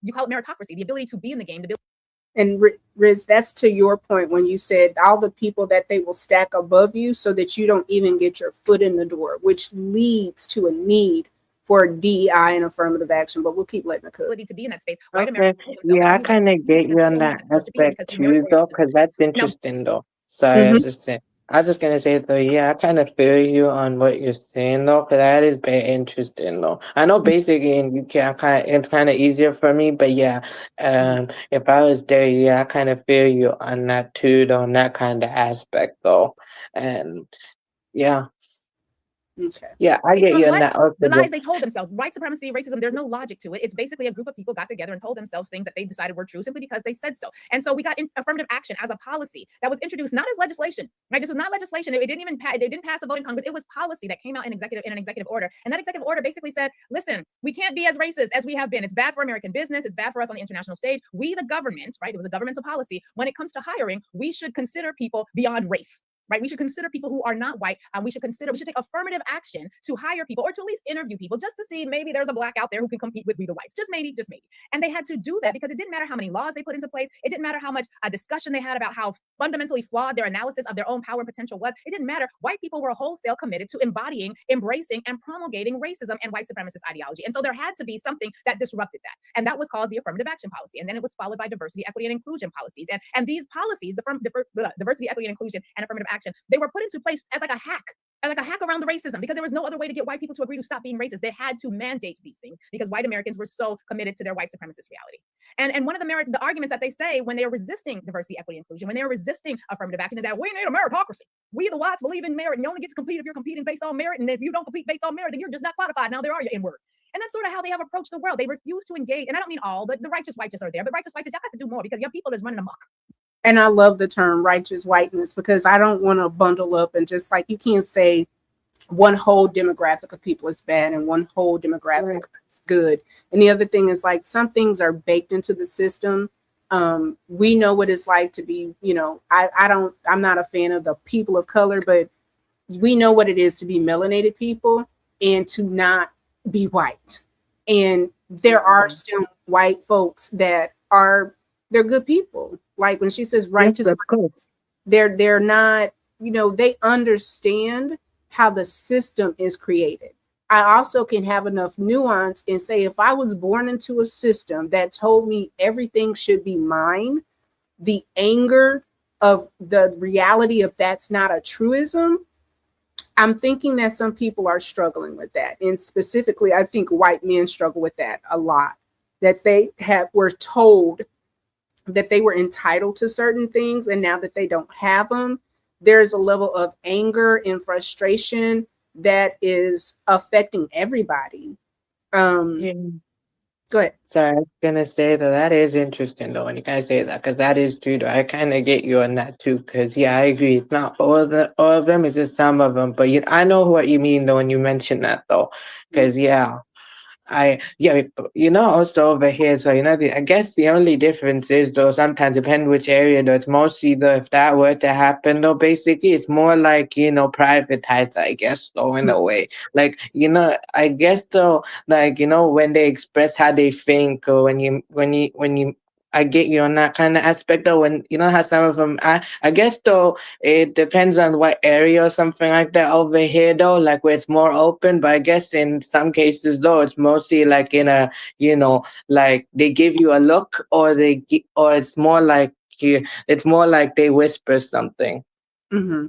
you call it meritocracy, the ability to be in the game. And Riz, that's to your point when you said all the people that they will stack above you so that you don't even get your foot in the door, which leads to a need for DEI and affirmative action. But we'll keep letting it cook. Ability to be in that space. White Okay. Yeah, I kind of get you on that aspect too, though, because that's interesting, though. Sorry, assistant. I was just gonna say though, yeah, I kind of feel you on what you're saying though, because that is very interesting though. I know basically in UK, it's kind of easier for me, but yeah, if I was there, yeah, I kind of feel you on that too, though, on that kind of aspect though, and yeah. Okay. Yeah, I get you on that. The lies they told themselves, white supremacy, racism, there's no logic to it. It's basically a group of people got together and told themselves things that they decided were true simply because they said so. And so we got affirmative action as a policy that was introduced not as legislation, right? This was not legislation. It didn't even it didn't pass a vote in Congress. It was policy that came out in an executive order. And that executive order basically said, listen, we can't be as racist as we have been. It's bad for American business. It's bad for us on the international stage. We, the government, right? It was a governmental policy. When it comes to hiring, we should consider people beyond race. right? We should consider people who are not white. We should take affirmative action to hire people or to at least interview people just to see maybe there's a black out there who can compete with we the whites. Just maybe. And they had to do that because it didn't matter how many laws they put into place. It didn't matter how much discussion they had about how fundamentally flawed their analysis of their own power and potential was. It didn't matter. White people were wholesale committed to embodying, embracing, and promulgating racism and white supremacist ideology. And so there had to be something that disrupted that. And that was called the affirmative action policy. And then it was followed by diversity, equity, and inclusion policies. And these policies, diversity, equity, and inclusion, and affirmative action, they were put into place as like a hack around the racism, because there was no other way to get white people to agree to stop being racist. They had to mandate these things because white Americans were so committed to their white supremacist reality. And one of the arguments that they say when they're resisting diversity, equity, inclusion, when they're resisting affirmative action, is that we need a meritocracy. We the whites believe in merit, and you only get to compete if you're competing based on merit. And if you don't compete based on merit, then you're just not qualified. Now there are your N-word. And that's sort of how they have approached the world. They refuse to engage. And I don't mean all, but the righteous whites are there. But righteous whites, y'all got to do more because your people is running amok. And I love the term righteous whiteness because I don't want to bundle up and just like, you can't say one whole demographic of people is bad and one whole demographic is good. And the other thing is like some things are baked into the system. We know what it's like to be, I'm not a fan of the people of color, but we know what it is to be melanated people and to not be white. And there are still white folks that they're good people. Like when she says righteous, they're not, they understand how the system is created. I also can have enough nuance and say, if I was born into a system that told me everything should be mine, the anger of the reality of that's not a truism, I'm thinking that some people are struggling with that. And specifically, I think white men struggle with that a lot, that they were told that they were entitled to certain things. And now that they don't have them, there's a level of anger and frustration that is affecting everybody. Go ahead. Sorry, I was gonna say that is interesting though when you guys say that, because that is true though. I kind of get you on that too, because I agree. It's not all of them, it's just some of them. But I know what you mean though when you mention that though, because also over here, so I guess the only difference is though sometimes depending which area though, it's mostly though if that were to happen though, basically it's more like privatized, I guess though, in a way. Like I guess though, like when they express how they think, or when you I get you on that kind of aspect though, when how some of them I guess though it depends on what area or something like that over here though, like where it's more open. But I guess in some cases though it's mostly like in a like they give you a look, or it's more like they whisper something. Mm-hmm.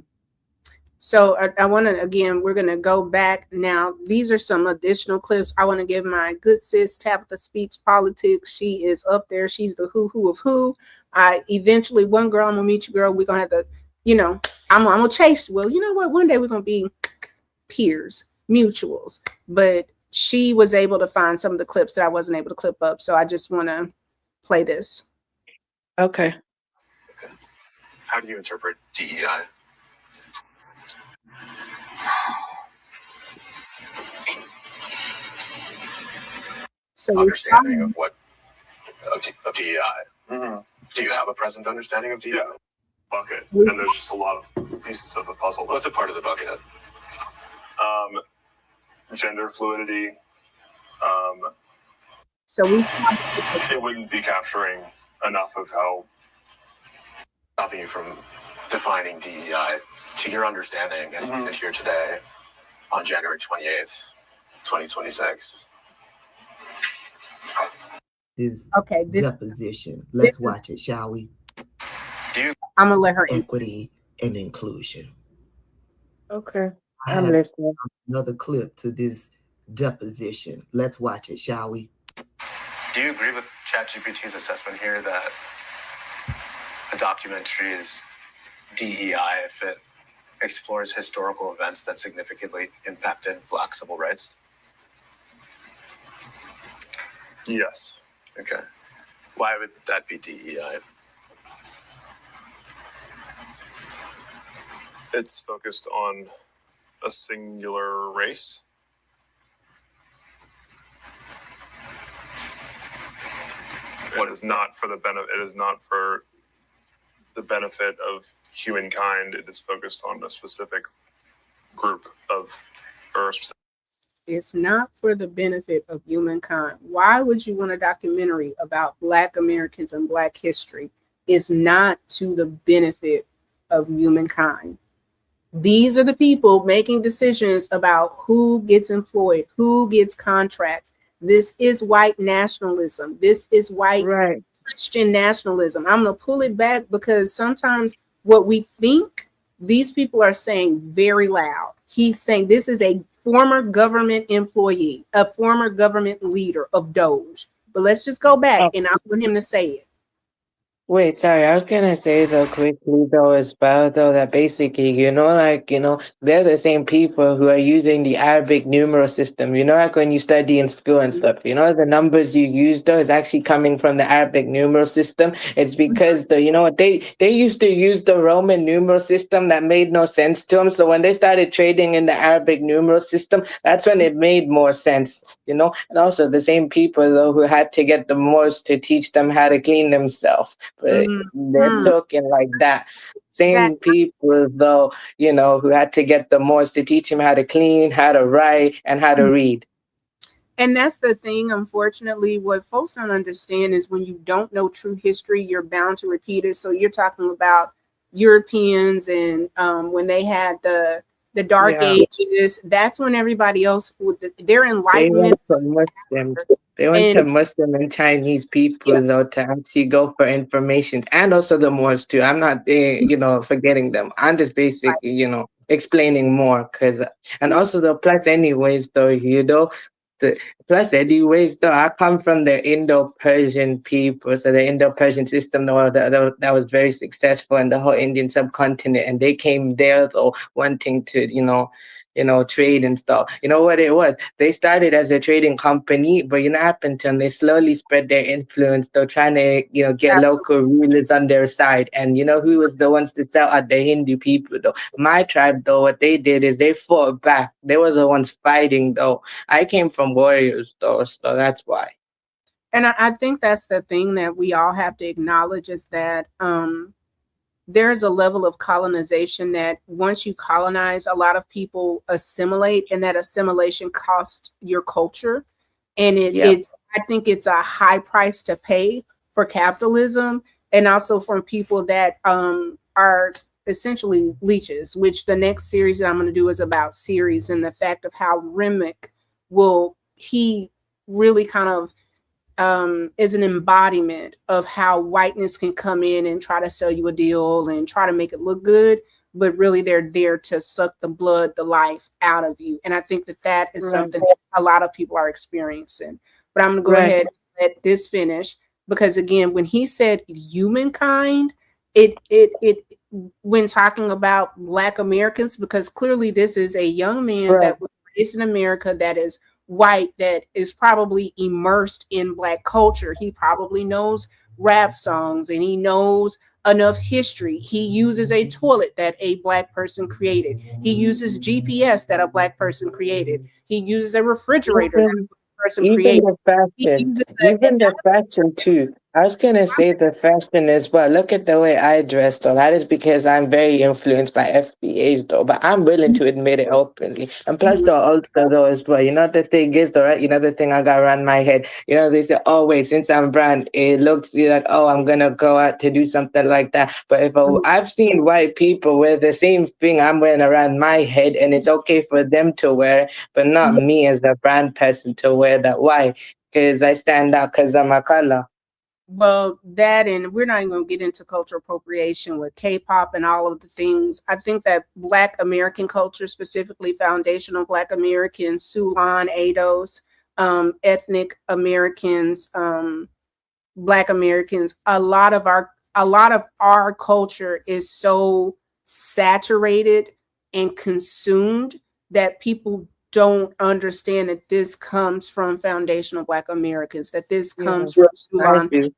So I want to, again, we're going to go back now. These are some additional clips. I want to give my good sis, Tabitha Speaks Politics. She is up there. She's the who of who. Eventually, one girl, I'm going to meet you, girl. We're going to have to, I'm going to chase. Well, you know what? One day we're going to be peers, mutuals. But she was able to find some of the clips that I wasn't able to clip up. So I just want to play this. Okay. How do you interpret DEI? So understanding of DEI. Mm-hmm. Do you have a present understanding of DEI? Yeah. Bucket. And there's just a lot of pieces of the puzzle. What's a part of the bucket? Gender fluidity. So it wouldn't be capturing enough of how. Stopping you from defining DEI to your understanding as you sit here today on January 28th, 2026. This deposition. Let's watch it, shall we? I'm gonna let her equity and inclusion. Okay, I'm listening. Another clip to this deposition. Let's watch it, shall we? Do you agree with ChatGPT's assessment here that a documentary is DEI if it explores historical events that significantly impacted Black civil rights? Yes. Okay. Why would that be DEI? It's focused on a singular race. It is not for the benefit. It is not for the benefit of humankind. It is focused on a specific group of, or a specific. It's not for the benefit of humankind. Why would you want a documentary about Black Americans and Black history? It's not to the benefit of humankind. These are the people making decisions about who gets employed, who gets contracts. This is white nationalism. This is white Christian nationalism. I'm going to pull it back because sometimes what we think, these people are saying very loud. He's saying this is a former government employee, a former government leader of Doge. But let's just go back and I want him to say it. Wait, sorry, I was gonna say though quickly though as well though that basically, they're the same people who are using the Arabic numeral system. Like when you study in school and stuff, the numbers you use though is actually coming from the Arabic numeral system. It's because they used to use the Roman numeral system that made no sense to them. So when they started trading in the Arabic numeral system, that's when it made more sense, And also the same people though who had to get the Moors to teach them how to clean themselves. But they're talking like that. Same people, though, who had to get the Moors to teach him how to clean, how to write, and how to read. And that's the thing, unfortunately, what folks don't understand is when you don't know true history, you're bound to repeat it. So you're talking about Europeans and when they had the Dark Ages, that's when everybody else, their enlightenment. They went to Muslim and Chinese people though to actually go for information, and also the Moors too. I'm not, forgetting them. I'm just basically, explaining more and also the plus anyways though, plus anyways though, I come from the Indo-Persian people, so the Indo-Persian system though that was very successful in the whole Indian subcontinent, and they came there though wanting to, trade and stuff. You know what it was? They started as a trading company, but what happened to them? They slowly spread their influence. They're trying to, get local rulers on their side. And who was the ones that sell out? The Hindu people, though. My tribe, though, what they did is they fought back. They were the ones fighting, though. I came from warriors, though, so that's why. And I think that's the thing that we all have to acknowledge is that there's a level of colonization that once you colonize, a lot of people assimilate, and that assimilation costs your culture. And it's, I think it's a high price to pay for capitalism, and also from people that are essentially leeches, which the next series that I'm going to do is about Ceres and the fact of how Remick he really kind of is an embodiment of how whiteness can come in and try to sell you a deal and try to make it look good, but really they're there to suck the blood, the life out of you. And I think that is something that a lot of people are experiencing. But I'm going to go ahead and let this finish, because again, when he said humankind, it when talking about Black Americans, because clearly this is a young man that was raised in America, that is white, that is probably immersed in Black culture. He probably knows rap songs and he knows enough history. He uses a toilet that a Black person created. He uses GPS that a Black person created. He uses a refrigerator that a Black person created. Even the fashion too. I was gonna say the fashion as well. Look at the way I dress, though. That is because I'm very influenced by FBAs, though. But I'm willing to admit it openly. And plus, though, also though as well. The thing is, though, right? The thing I got around my head. They say, oh wait, since I'm brown, it looks like, oh, I'm gonna go out to do something like that. But if I've seen white people wear the same thing I'm wearing around my head, and it's okay for them to wear, but not me as a brown person to wear that. Why? Because I stand out because of my color. Well, that, and we're not even going to get into cultural appropriation with K-pop and all of the things. I think that Black American culture, specifically foundational Black Americans, Sulan, Eidos, ethnic Americans, Black Americans, a lot of our culture is so saturated and consumed that people don't understand that this comes from foundational Black Americans, that this comes from Sulan.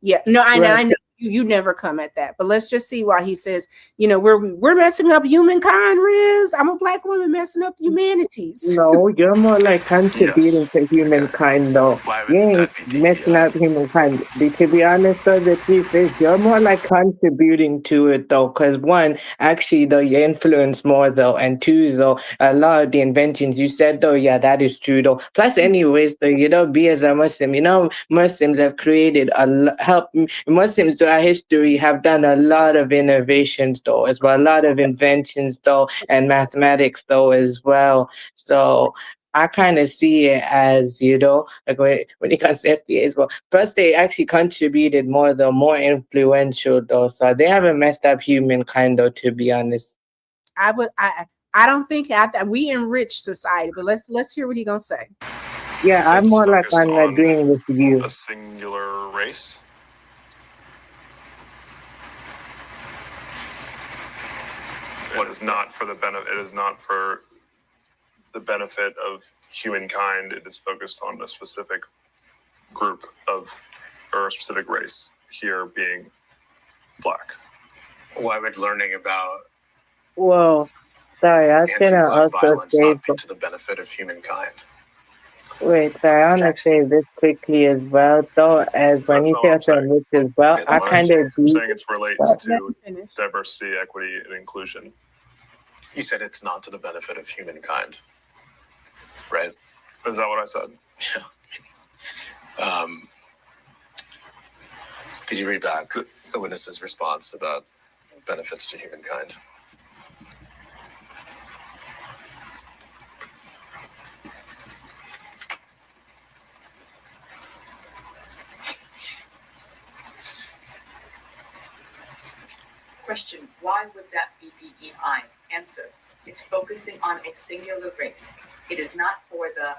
Yeah, no, I know You never come at that. But let's just see why he says, we're messing up humankind, Riz. I'm a black woman messing up the humanities. No, you're more like contributing to humankind, though. You ain't messing up humankind. To be honest, though, the truth is, you're more like contributing to it, though. Because one, actually, though, you influence more, though. And two, though, a lot of the inventions you said, though, yeah, that is true, though. Plus, anyways, though, be as a Muslim, Muslims have created Muslims throughout history have done a lot of innovations, though, as well, a lot of inventions, though, and mathematics, though, as well. So I kind of see it as, like when it comes to FDA as well. Plus, they actually contributed more, though, more influential, though. So they haven't messed up humankind, though, to be honest. I don't think we enrich society, but let's hear what he's gonna say. Yeah, I'm more like I'm agreeing with you. A singular race. It is not for the benefit. It is not for the benefit of humankind. It is focused on a specific group or a specific race. Here being black. Why would learning about Well, sorry, I was gonna anti-black also violence say. not be to the benefit of humankind? Wait, sorry, I want to say this quickly as well, though, as when you say something as well, I kind of I'm saying it's relates to diversity, equity, and inclusion. You said it's not to the benefit of humankind, right? Is that what I said? Yeah. Could you read back the witness's response about benefits to humankind? Question, why would that be DEI? Answer, it's focusing on a singular race. It is not for the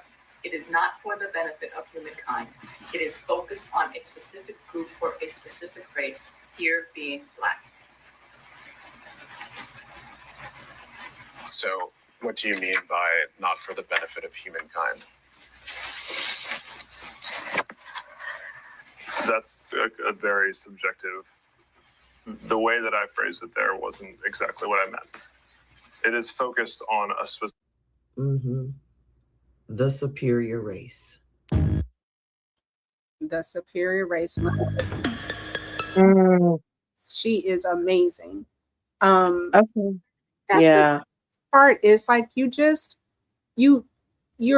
benefit of humankind. It is focused on a specific group or a specific race, here being black. So what do you mean by not for the benefit of humankind? That's a very subjective. The way that I phrased it there wasn't exactly what I meant. It is focused on a specific. The superior race. The superior race. She is amazing. Okay. That's the part. Is like you're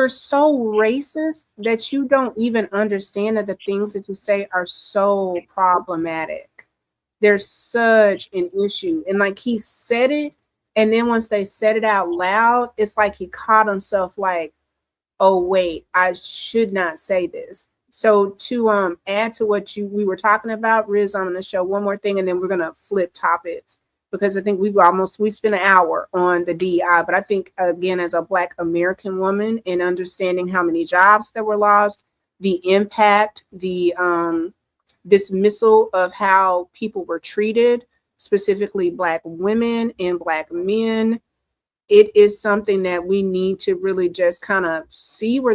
so racist that you don't even understand that the things that you say are so problematic. There's such an issue. And like he said it, and then once they said it out loud, it's like he caught himself like, oh wait, I should not say this. So to add to what we were talking about, Riz, I'm going to show one more thing and then we're going to flip topics, because I think we spent an hour on the DEI, but I think again, as a Black American woman and understanding how many jobs that were lost, the impact, the dismissal of how people were treated, specifically Black women and Black men, it is something that we need to really just kind of see where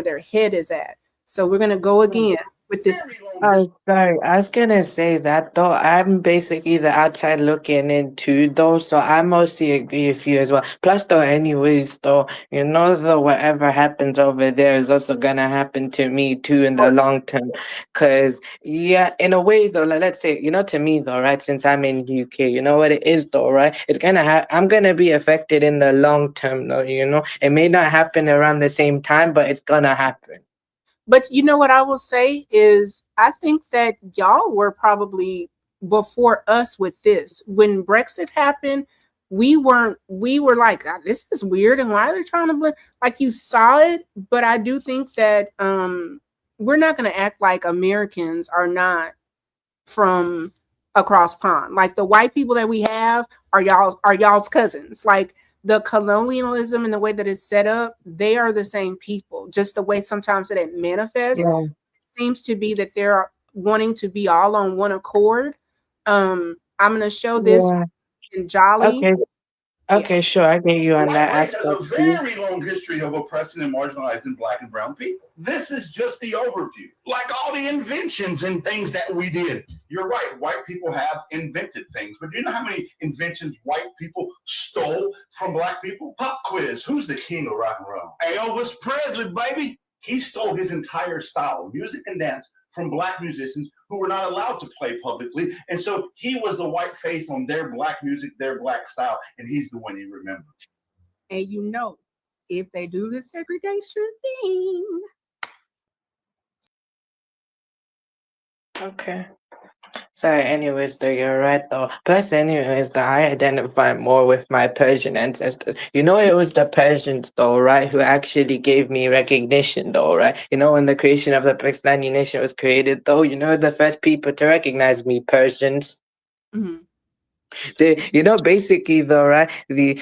their head is at. So we're going to go again with this. Oh, sorry. I was gonna say that though. I'm basically the outside looking in too, though. So I mostly agree with you as well. Plus, though, anyways, though, though whatever happens over there is also gonna happen to me too in the long term. Cause yeah, in a way though, like, let's say, to me though, right? Since I'm in UK, you know what it is though, right? It's gonna I'm gonna be affected in the long term though. It may not happen around the same time, but it's gonna happen. But you know what I will say is, I think that y'all were probably before us with this. When Brexit happened, we were like, this is weird, and why are they trying to blame? Like, you saw it, but I do think that we're not going to act like Americans are not from across pond. Like, the white people that we have are y'all's cousins. Like, the colonialism and the way that it's set up, they are the same people. Just the way sometimes that it manifests, it seems to be that they're wanting to be all on one accord. I'm going to show this in Jolly. Okay, sure, I get you on that Has aspect. a very long history of oppressing and marginalizing Black and brown people. This is just the overview. Like all the inventions and things that we did. You're right. White people have invented things, but do you know how many inventions white people stole from black people? Pop quiz. Who's the king of rock and roll? Elvis Presley, baby. He stole his entire style, music and dance, from black musicians who were not allowed to play publicly. And so he was the white face on their black music, their black style, and he's the one he remembers. And you know, if they do the segregation thing. Okay. Sorry, anyways, though, you're right, though. Plus, anyways, though, I identify more with my Persian ancestors. You know, it was the Persians, though, right, who actually gave me recognition, though, right? You know, when the creation of the Pakistani nation was created, though, you know, the first people to recognize me, Persians. Mm-hmm. You know, basically though, right? The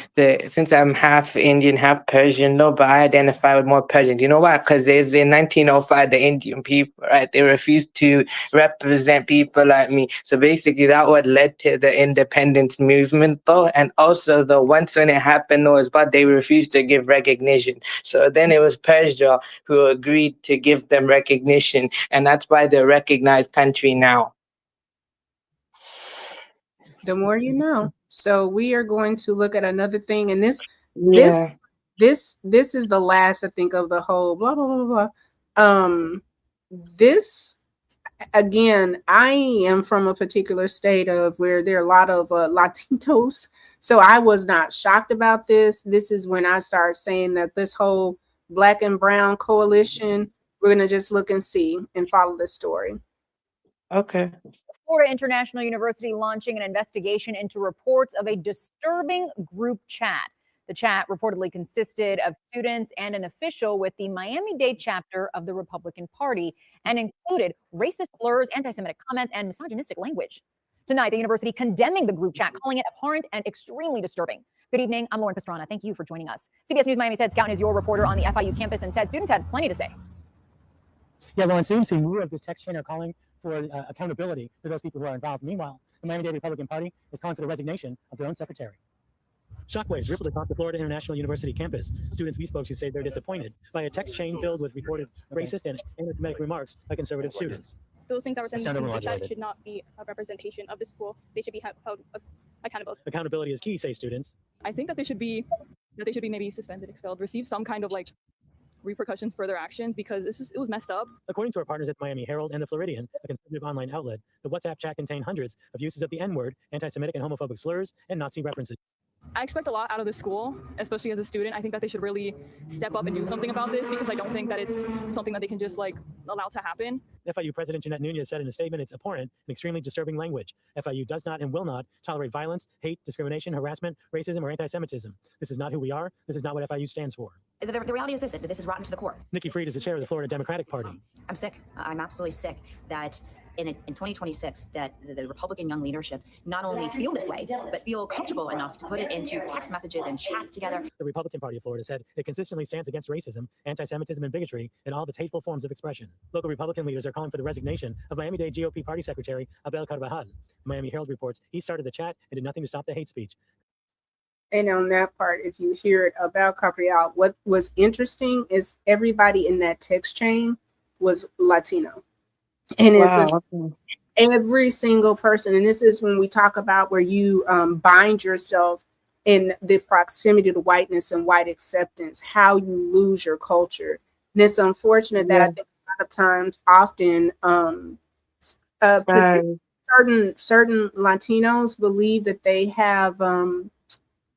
since I'm half Indian, half Persian, no, but I identify with more Persian. You know why? Because there's in 1905 the Indian people, right? They refused to represent people like me. So basically, that what led to the independence movement, though, and also the once when it happened was, but they refused to give recognition. So then it was Persia who agreed to give them recognition, and that's why they're a recognized country now. The more you know. So we are going to look at another thing, and this is the last, I think, of the whole blah blah blah blah. This again, I am from a particular state of where there are a lot of Latinos, so I was not shocked about this. This is when I start saying that this whole Black and Brown coalition, we're gonna just look and see and follow this story. Okay. Florida International University launching an investigation into reports of a disturbing group chat. The chat reportedly consisted of students and an official with the Miami-Dade chapter of the Republican Party and included racist slurs, anti-Semitic comments, and misogynistic language. Tonight, the university condemning the group chat, calling it abhorrent and extremely disturbing. Good evening. I'm Lauren Pastrana. Thank you for joining us. CBS News Miami's Ted Scouten is your reporter on the FIU campus, and Ted, students had plenty to say. Yeah, Lauren, students who knew of this text chain are calling for accountability for those people who are involved. Meanwhile, the Miami-Dade Republican Party is calling for the resignation of their own secretary. Shockwaves rippled across the Florida International University campus. Students we spoke to say they're disappointed by a text chain filled with reported racist and anti-Semitic remarks by conservative students. Those things that were sent in the chat should not be a representation of the school. They should be held accountable. Accountability is key, say students. I think that they should be maybe suspended, expelled, receive some kind of like repercussions for their actions, because it was messed up. According to our partners at Miami Herald and the Floridian, a conservative online outlet, the WhatsApp chat contained hundreds of uses of the N-word, anti-Semitic and homophobic slurs, and Nazi references. I expect a lot out of the school, especially as a student. I think that they should really step up and do something about this, because I don't think that it's something that they can just like allow to happen. FIU President Jeanette Nunez said in a statement, it's abhorrent and extremely disturbing language. FIU does not and will not tolerate violence, hate, discrimination, harassment, racism, or anti-Semitism. This is not who we are. This is not what FIU stands for. The reality is this, that this is rotten to the core. Nikki Fried is the chair of the Florida Democratic Party. I'm sick. I'm absolutely sick that in 2026 that the Republican young leadership not only feel this way, but feel comfortable enough to put it into text messages and chats together. The Republican Party of Florida said it consistently stands against racism, anti-Semitism, and bigotry in all of its hateful forms of expression. Local Republican leaders are calling for the resignation of Miami-Dade GOP Party Secretary Abel Carvajal. Miami Herald reports he started the chat and did nothing to stop the hate speech. And on that part, if you hear it about Carvajal, what was interesting is everybody in that text chain was Latino. And it's just every single person. And this is when we talk about where you bind yourself in the proximity to whiteness and white acceptance, how you lose your culture. And it's unfortunate that I think a lot of times, often, certain Latinos believe that they have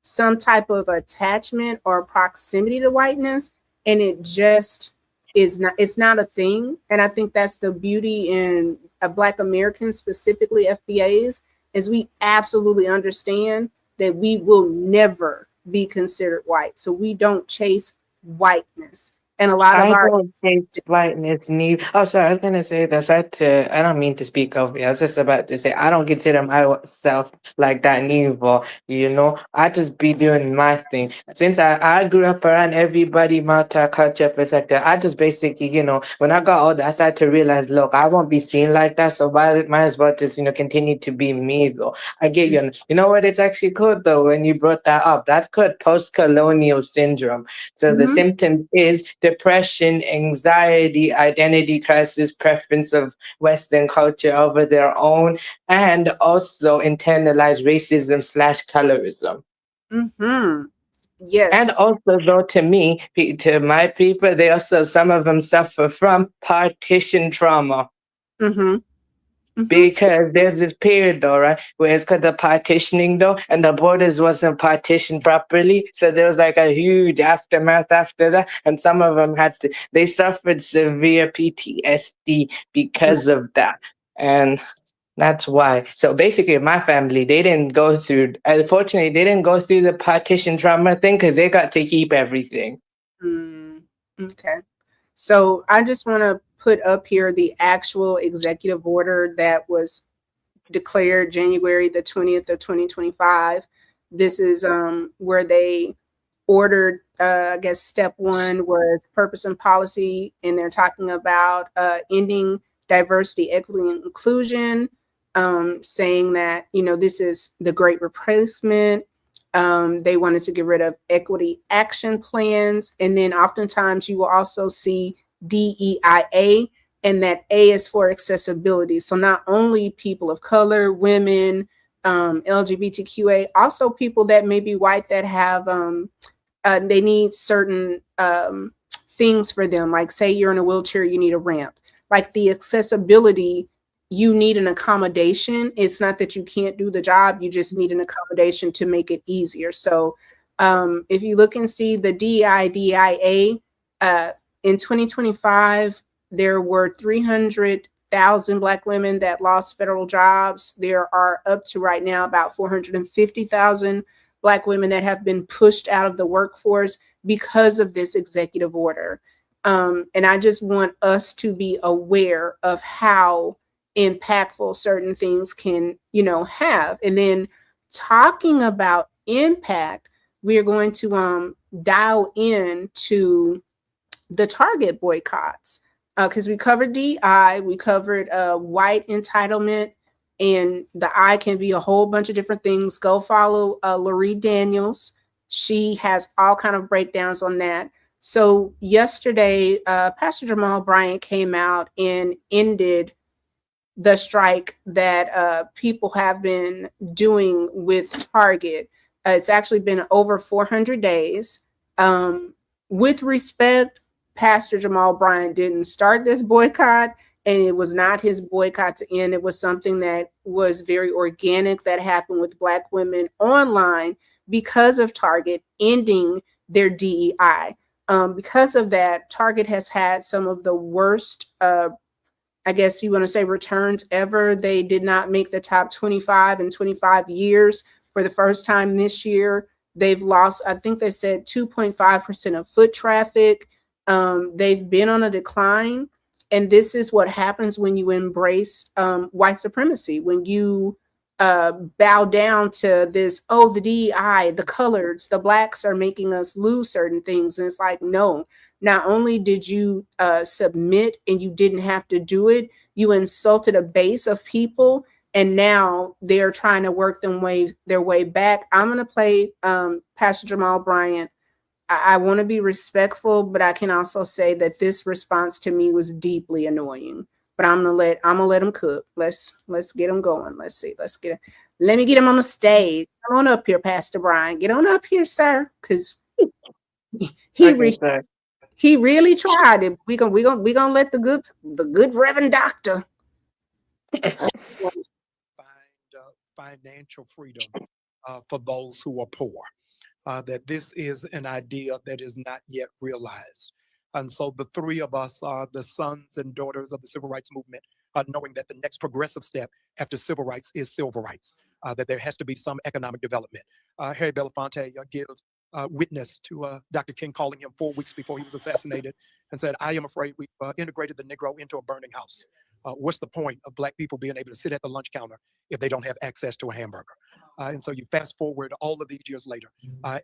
some type of attachment or proximity to whiteness, and it just is not. It's not a thing. And I think that's the beauty in Black Americans, specifically FBAs, is we absolutely understand that we will never be considered white. So we don't chase whiteness. And a lot of I don't chase whiteness, Oh, sorry, I was gonna say this. I don't mean to speak over you. I was just about to say I don't consider myself like that neither. You know, I just be doing my thing. Since I grew up around everybody, multicultural perspective, I just basically, you know, when I got older, I started to realize, look, I won't be seen like that. So might as well just, you know, continue to be me though. I get you. You know what? It's actually good though when you brought that up. That's called post-colonial syndrome. So the symptoms is depression, anxiety, identity crisis, preference of Western culture over their own, and also internalized racism / colorism. Mm-hmm. And Yes. also, though, to me, to my people, they also, some of them suffer from partition trauma. Mm-hmm. Because there's this period though, right, where it's called the partitioning though, and the borders wasn't partitioned properly. So there was like a huge aftermath after that. And some of them they suffered severe PTSD because of that. And that's why. So basically, my family, they didn't go through, unfortunately, they didn't go through the partition trauma thing because they got to keep everything. Okay. So I just want to put up here the actual executive order that was declared January the 20th of 2025. This is where they ordered, I guess step one was purpose and policy, and they're talking about ending diversity, equity, and inclusion, saying that, this is the great replacement. They wanted to get rid of equity action plans. And then oftentimes you will also see DEIA, and that A is for accessibility. So not only people of color, women, LGBTQA, also people that may be white that have, they need certain things for them. Like say you're in a wheelchair, you need a ramp. Like the accessibility, you need an accommodation. It's not that you can't do the job, you just need an accommodation to make it easier. So if you look and see the DEIA, in 2025, there were 300,000 Black women that lost federal jobs. There are up to right now about 450,000 Black women that have been pushed out of the workforce because of this executive order. And I just want us to be aware of how impactful certain things can, have. And then talking about impact, we are going to dial in to the Target boycotts, because we covered DEI, we covered white entitlement, and the I can be a whole bunch of different things. Go follow Lurie Daniels. She has all kind of breakdowns on that. So yesterday, Pastor Jamal Bryant came out and ended the strike that people have been doing with Target. It's actually been over 400 days. With respect, Pastor Jamal Bryant didn't start this boycott, and it was not his boycott to end. It was something that was very organic that happened with Black women online because of Target ending their DEI. Because of that, Target has had some of the worst, I guess you want to say, returns ever. They did not make the top 25 in 25 years. For the first time this year, they've lost, I think they said 2.5% of foot traffic. They've been on a decline. And this is what happens when you embrace white supremacy, when you bow down to this, the DEI, the coloreds, the Blacks are making us lose certain things. And it's like, no, not only did you submit and you didn't have to do it, you insulted a base of people, and now they're trying to work their way back. I'm going to play Pastor Jamal Bryant. I want to be respectful, but I can also say that this response to me was deeply annoying. But I'm gonna let him cook. Let's get him going. Let's see. Let me get him on the stage. Come on up here, Pastor Brian. Get on up here, sir, because he really tried it. We gonna let the good Reverend Doctor find financial freedom for those who are poor. That this is an idea that is not yet realized. And so the three of us are the sons and daughters of the civil rights movement, knowing that the next progressive step after civil rights is civil rights, that there has to be some economic development. Harry Belafonte gives witness to Dr. King calling him 4 weeks before he was assassinated and said, "I am afraid we've integrated the Negro into a burning house. What's the point of Black people being able to sit at the lunch counter if they don't have access to a hamburger?" And so you fast forward all of these years later,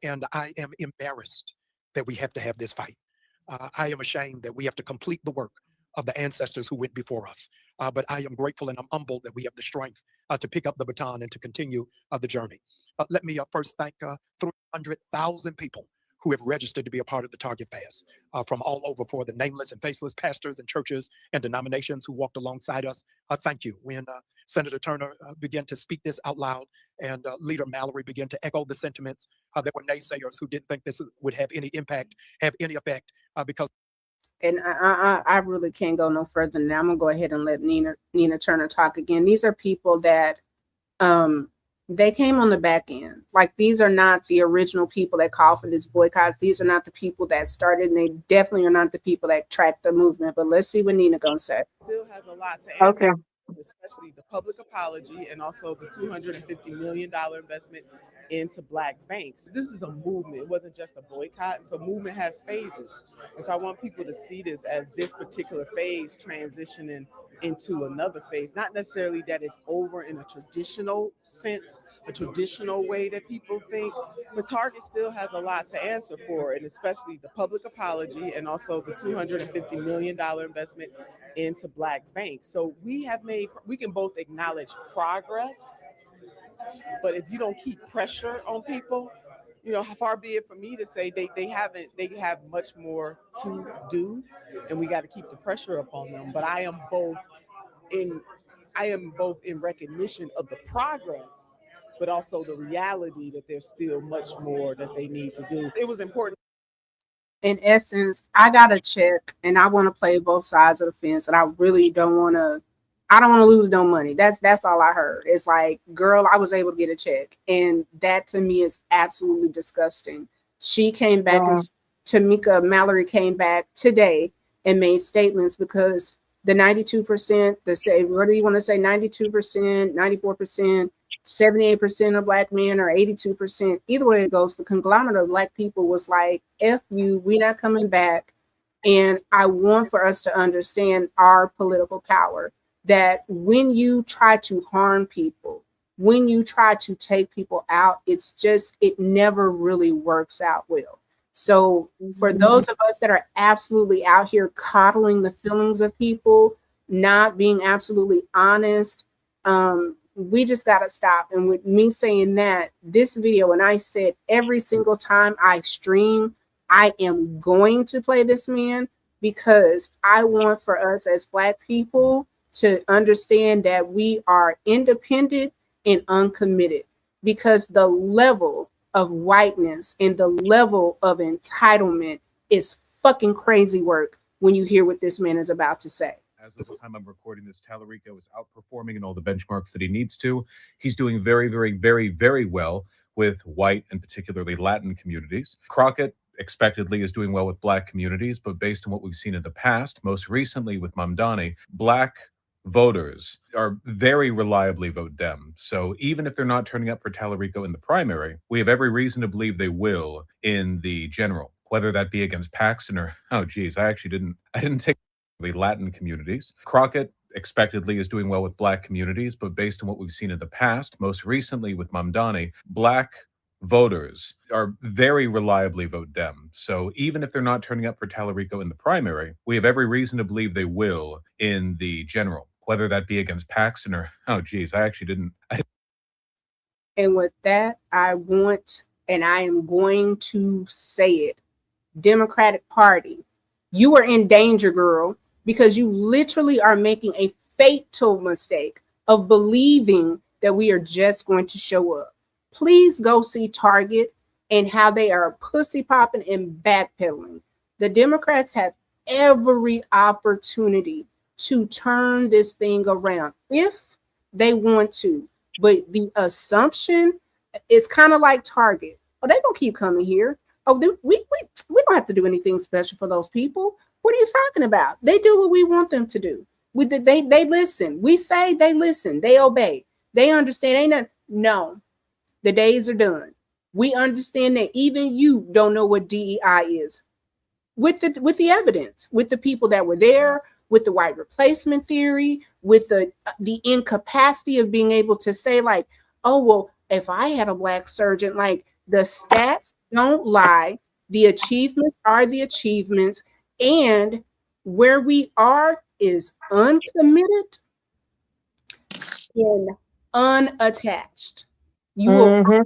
and I am embarrassed that we have to have this fight. I am ashamed that we have to complete the work of the ancestors who went before us. But I am grateful and I'm humbled that we have the strength to pick up the baton and to continue the journey. Let me first thank 300,000 people who have registered to be a part of the Target Fast from all over, for the nameless and faceless pastors and churches and denominations who walked alongside us. Thank you. When Senator Turner began to speak this out loud and Leader Mallory began to echo the sentiments, there were naysayers who didn't think this would have any impact, have any effect, because. And I really can't go no further than that. I'm gonna go ahead and let Nina Turner talk again. These are people that they came on the back end. Like, these are not the original people that called for this boycotts. These are not the people that started, and they definitely are not the people that tracked the movement. But let's see what Nina gonna say. Still has a lot to answer, especially the public apology and also the $250 million investment into Black banks. This is a movement. It wasn't just a boycott. And so movement has phases. And so I want people to see this as this particular phase transitioning into another phase, not necessarily that it's over in a traditional sense, a traditional way that people think, but Target still has a lot to answer for, and especially the public apology and also the $250 million investment into Black banks. So we can both acknowledge progress, but if you don't keep pressure on people, how far be it for me to say they have much more to do, and we got to keep the pressure upon them. But I am both in recognition of the progress, but also the reality that there's still much more that they need to do. It was important. In essence, I got a check and I want to play both sides of the fence, and I really don't want to. I don't want to lose no money. That's all I heard. It's like, girl, I was able to get a check. And that to me is absolutely disgusting. She came back and Tamika Mallory came back today and made statements, because the 92%, what do you want to say, 92%, 94%, 78% of Black men, or 82%, either way it goes, the conglomerate of Black people was like, F you, we're not coming back. And I want for us to understand our political power, that when you try to harm people, when you try to take people out, it never really works out well. So for those of us that are absolutely out here coddling the feelings of people, not being absolutely honest, we just got to stop. And with me saying that, this video, and I said every single time I stream, I am going to play this man, because I want for us as Black people to understand that we are independent and uncommitted, because the level of whiteness and the level of entitlement is fucking crazy work when you hear what this man is about to say. As of the time I'm recording this, Tallarico is outperforming in all the benchmarks that he needs to. He's doing very, very, very, very well with white and particularly Latin communities. Crockett expectedly is doing well with Black communities, but based on what we've seen in the past, most recently with Mamdani, Black voters are very reliably vote Dem. So even if they're not turning up for Tallarico in the primary, we have every reason to believe they will in the general, whether that be against Paxton or, I didn't take the Latin communities. Crockett expectedly is doing well with Black communities, but based on what we've seen in the past, most recently with Mamdani, Black voters are very reliably vote Dem. So even if they're not turning up for Tallarico in the primary, we have every reason to believe they will in the general, whether that be against Paxton or, And with that, I want, and I am going to say it, Democratic Party, you are in danger, girl, because you literally are making a fatal mistake of believing that we are just going to show up. Please go see Target and how they are pussy popping and backpedaling. The Democrats have every opportunity to turn this thing around if they want to. But the assumption is kind of like Target. Oh, they're going to keep coming here. Oh, we don't have to do anything special for those people. What are you talking about? They do what we want them to do. They listen. We say they listen. They obey. They understand. Ain't nothing. No. The days are done. We understand that even you don't know what DEI is. With the evidence, with the people that were there, with the white replacement theory, with the incapacity of being able to say, like, oh, well, if I had a Black surgeon, like, the stats don't lie. The achievements are the achievements. And where we are is uncommitted and unattached. You will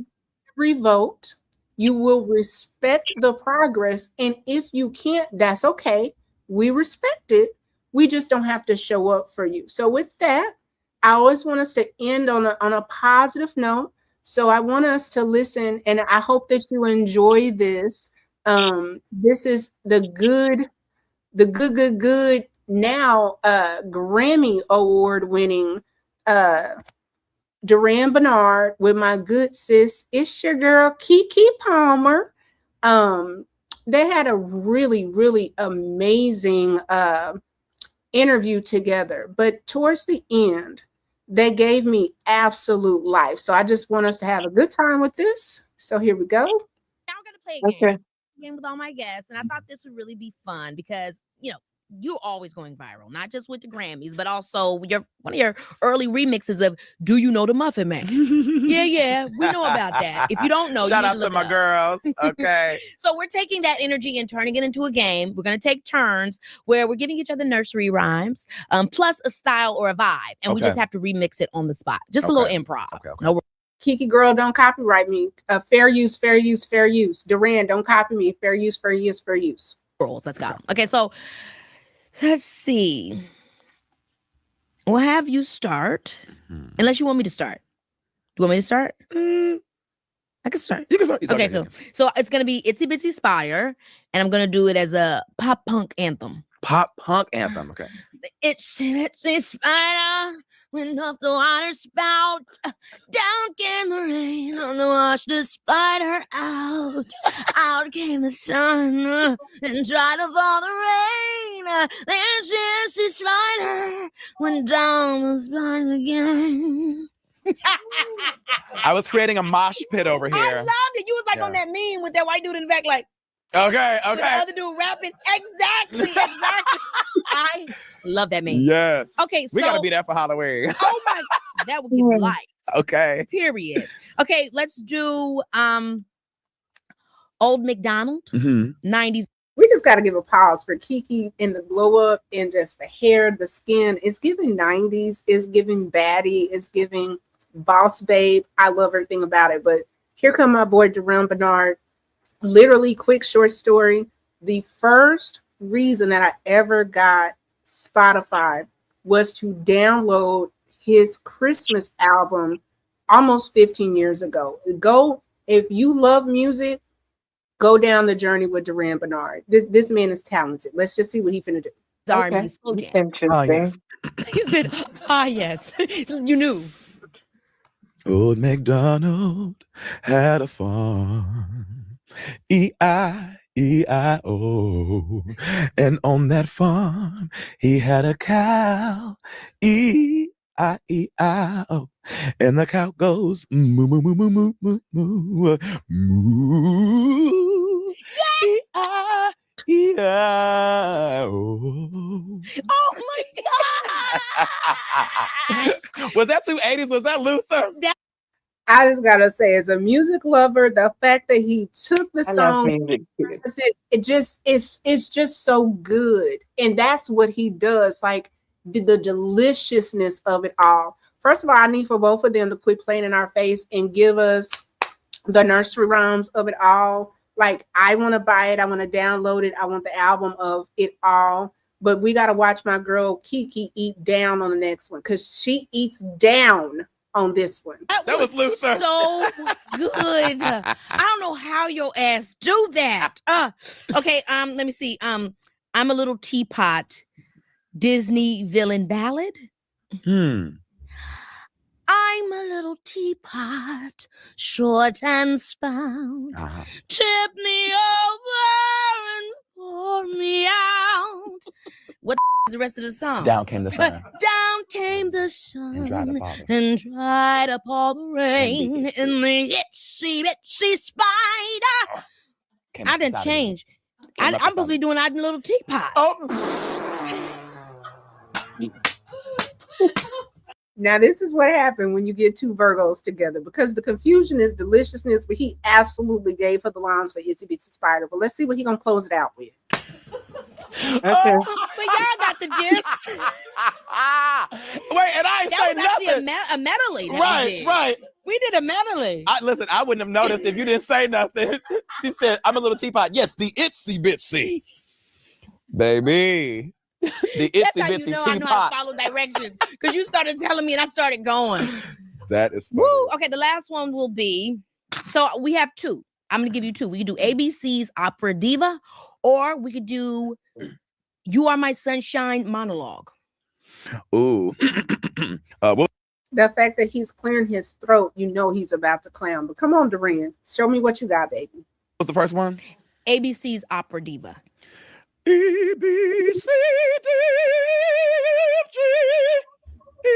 every vote. You will respect the progress. And if you can't, that's okay. We respect it. We just don't have to show up for you. So with that, I always want us to end on a positive note. So I want us to listen, and I hope that you enjoy this. This is the good now Grammy Award winning Duran Bernard with my good sis. It's your girl Keke Palmer. They had a really, really amazing interview together, but towards the end, they gave me absolute life. So I just want us to have a good time with this. So here we go. Now we're gonna play a game with all my guests, and I thought this would really be fun because you're always going viral, not just with the Grammys, but also one of your early remixes of "Do You Know the Muffin Man?" yeah, we know about that. If you don't know, shout you out to my girls. Okay. So we're taking that energy and turning it into a game. We're going to take turns where we're giving each other nursery rhymes, plus a style or a vibe, and we just have to remix it on the spot. Just a little improv. No. Keke girl, don't copyright me. Fair use, fair use, fair use. Duran, don't copy me. Fair use, fair use, fair use. Rules. Let's go. Okay, so let's see. We'll have you start, unless you want me to start. Do you want me to start? I can start. You can start. Okay, cool. So it's gonna be Itsy Bitsy Spider, and I'm gonna do it as a pop punk anthem. Pop punk anthem. Okay. Itsy Bitsy Spider went off the water spout. Down came the rain on the wash the spider out. Out came the sun and dried up all the rain. Then Itsy Spider went down the spider again. I was creating a mosh pit over here. I loved it. You was like on that meme with that white dude in the back, like, okay. with the other dude rapping. Exactly. I love that meme. Yes. Okay, so we gotta be there for Halloween. Oh my, that would give you life. Okay. Period. Okay, let's do Old McDonald, 90s. We just got to give a pause for Keke and the glow up and just the hair, the skin. It's giving 90s. It's giving baddie. It's giving boss babe. I love everything about it. But here come my boy Duran Bernard. Literally, quick short story. The first reason that I ever got Spotify was to download his Christmas album almost 15 years ago. Go, if you love music, go down the journey with Duran Bernard. This man is talented. Let's just see what he's finna do. R&B slow jam. Yes. He said, yes. You knew. Old MacDonald had a farm, E-I-E-I-O, and on that farm he had a cow, E-I-E-I-O, and the cow goes moo moo moo moo moo moo moo moo. E-I-E-I-O. Oh my God! Was that 280s? Was that Luther? I just gotta say, as a music lover, the fact that he took the song, it's just so good, and that's what he does. Like the deliciousness of it all. First of all, I need for both of them to quit playing in our face and give us the nursery rhymes of it all. Like, I want to buy it, I want to download it, I want the album of it all. But we got to watch my girl Keke eat down on the next one, because she eats down on this one. That was Luther. So good. I don't know how your ass do that. Okay, let me see. I'm a little teapot. Disney villain ballad. I'm a little teapot, short and spout. Tip me over and pour me out. What is the rest of the song? Down came the sun. Down came the sun And dried up all the and dried up all the rain in the itsy bitsy spider. I didn't change. I'm supposed to be doing that in a little teapot. Now, this is what happened when you get two Virgos together, because the confusion is deliciousness, but he absolutely gave her the lines for Itsy Bitsy Spider. But let's see what he's going to close it out with. Okay. But y'all got the gist. Wait, and I ain't say nothing. A medley. Right. We did a medley. Listen, I wouldn't have noticed if you didn't say nothing. She said, I'm a little teapot. Yes, the itsy bitsy. Baby. The itsy That's how you bitsy know I know how teapot. to follow directions. Because you started telling me and I started going. That is funny. Woo! Okay, the last one will be, so we have two. I'm going to give you two. We could do ABC's Opera Diva, or we could do You Are My Sunshine monologue. Ooh. The fact that he's clearing his throat, you know he's about to clown. But come on, Duran, show me what you got, baby. What's the first one? ABC's Opera Diva. E, B, C, D, F, G,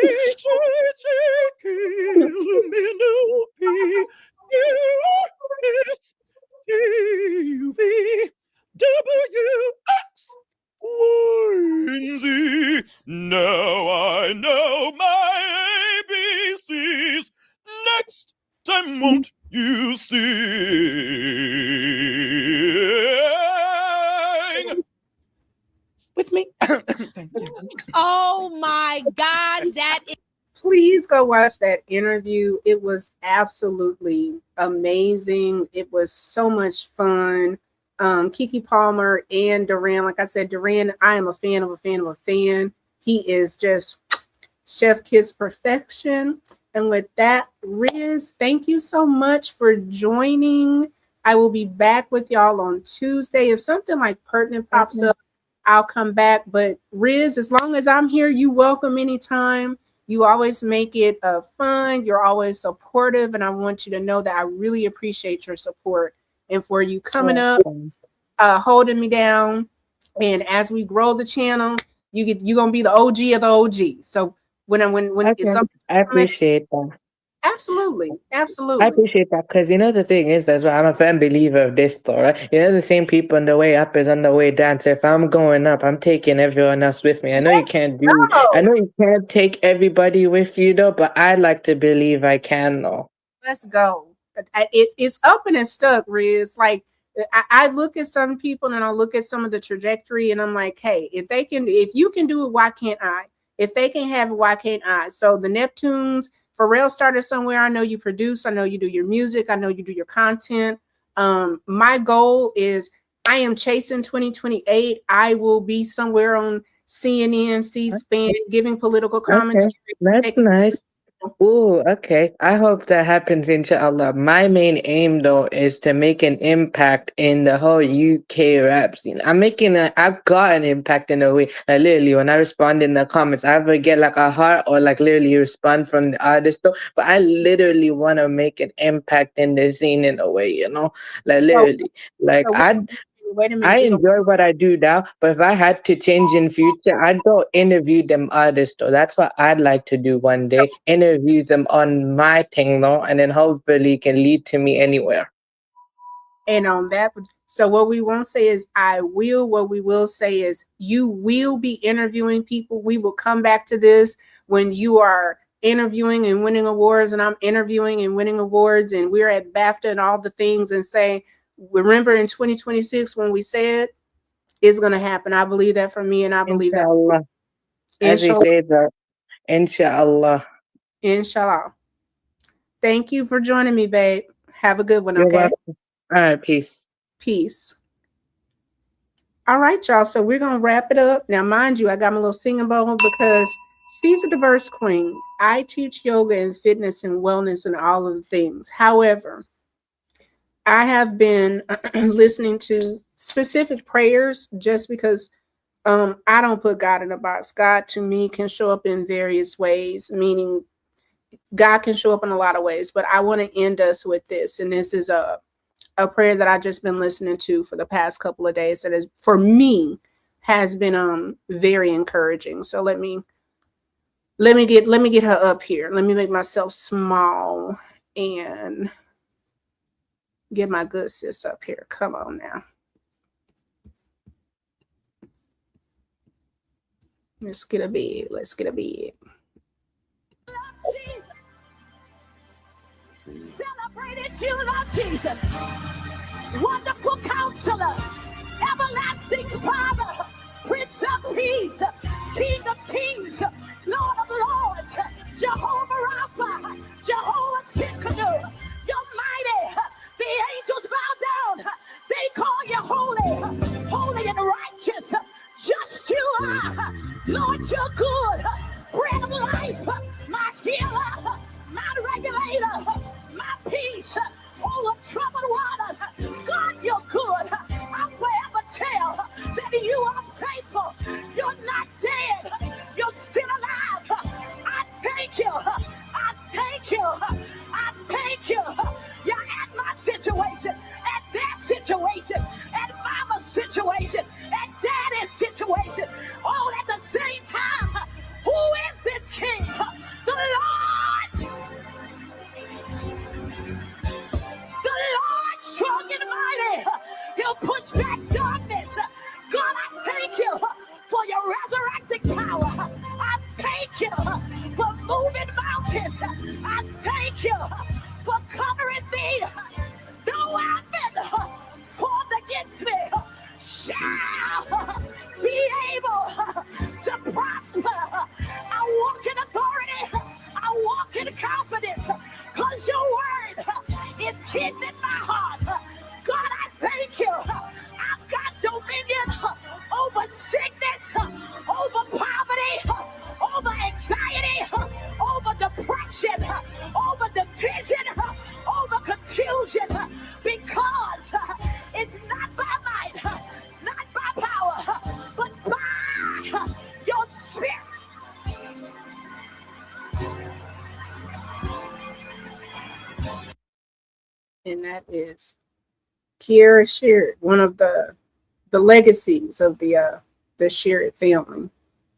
H, I, J, K, L, M, N, O, P, Q, S, T, U, V, W, X, Y, and Z. Now I know my ABCs. Next time, won't you sing? With me. Oh my gosh, that is. Please go watch that interview. It was absolutely amazing. It was so much fun. Keke Palmer and Duran, like I said, Duran, I am a fan of a fan of a fan. He is just chef kiss perfection. And with that, Riz, thank you so much for joining. I will be back with y'all on Tuesday. If something like pertinent pops up, I'll come back. But Riz, as long as I'm here, you welcome anytime. You always make it fun. You're always supportive. And I want you to know that I really appreciate your support. And for you coming up, holding me down. And as we grow the channel, you're going to be the OG of the OG. So when I appreciate that. Absolutely. I appreciate that because the thing is as well, I'm a firm believer of this though, right? The same people on the way up is on the way down. So if I'm going up, I'm taking everyone else with me. I know you can't take everybody with you though, but I like to believe I can though. Let's go. It's up and it's stuck, Riz. Like I look at some people and I look at some of the trajectory and I'm like, hey, if you can do it, why can't I? If they can have it, why can't I? So the Neptunes, Pharrell started somewhere. I know you produce. I know you do your music. I know you do your content. My goal is I am chasing 2028. I will be somewhere on CNN, C-SPAN, giving political commentary. That's nice. Oh, okay. I hope that happens, inshallah. My main aim, though, is to make an impact in the whole UK rap scene. I've got an impact in a way. Like, literally, when I respond in the comments, I ever get like a heart or like literally respond from the artist, though. But I literally want to make an impact in the scene in a way, Like, literally. Like, I enjoy what I do now, but if I had to change in future, I'd go interview them artists. Though that's what I'd like to do one day. Interview them on my thing, though, and then hopefully it can lead to me anywhere. And on that, so what we won't say is I will. What we will say is you will be interviewing people. We will come back to this when you are interviewing and winning awards, and I'm interviewing and winning awards, and we're at BAFTA and all the things, and say, remember in 2026 when we said it's going to happen. I believe that for me, and I believe Inshallah. As he said that, inshallah. Inshallah. Thank you for joining me, babe. Have a good one, You're okay? welcome. All right, peace. Peace. All right, y'all. So we're going to wrap it up. Now, mind you, I got my little singing bowl because she's a diverse queen. I teach yoga and fitness and wellness and all of the things. However, I have been listening to specific prayers just because I don't put God in a box. God to me can show up in various ways, meaning God can show up in a lot of ways. But I want to end us with this. And this is a prayer that I've just been listening to for the past couple of days that is, for me, has been very encouraging. So let me get her up here. Let me make myself small and get my good sis up here. Come on now. Let's get a bed. Let's get a bed. Celebrated you, Lord Jesus. Wonderful Counselor, Everlasting Father, Prince of Peace, King of Kings, Lord of Lords, Jehovah Rapha, Jehovah Shikra. back darkness. God, I thank you for your resurrecting power. I thank you for moving mountains. I thank you for covering me. No weapon formed against me shall be able to prosper. I walk in authority. I walk in confidence because your word is hidden in my heart. God, I thank you. I've got dominion over sickness, over poverty, over anxiety, over depression, over division, over confusion, because it's not by might, not by power, but by your spirit. And that is Kiera Sheard, one of the legacies of the Sheard family.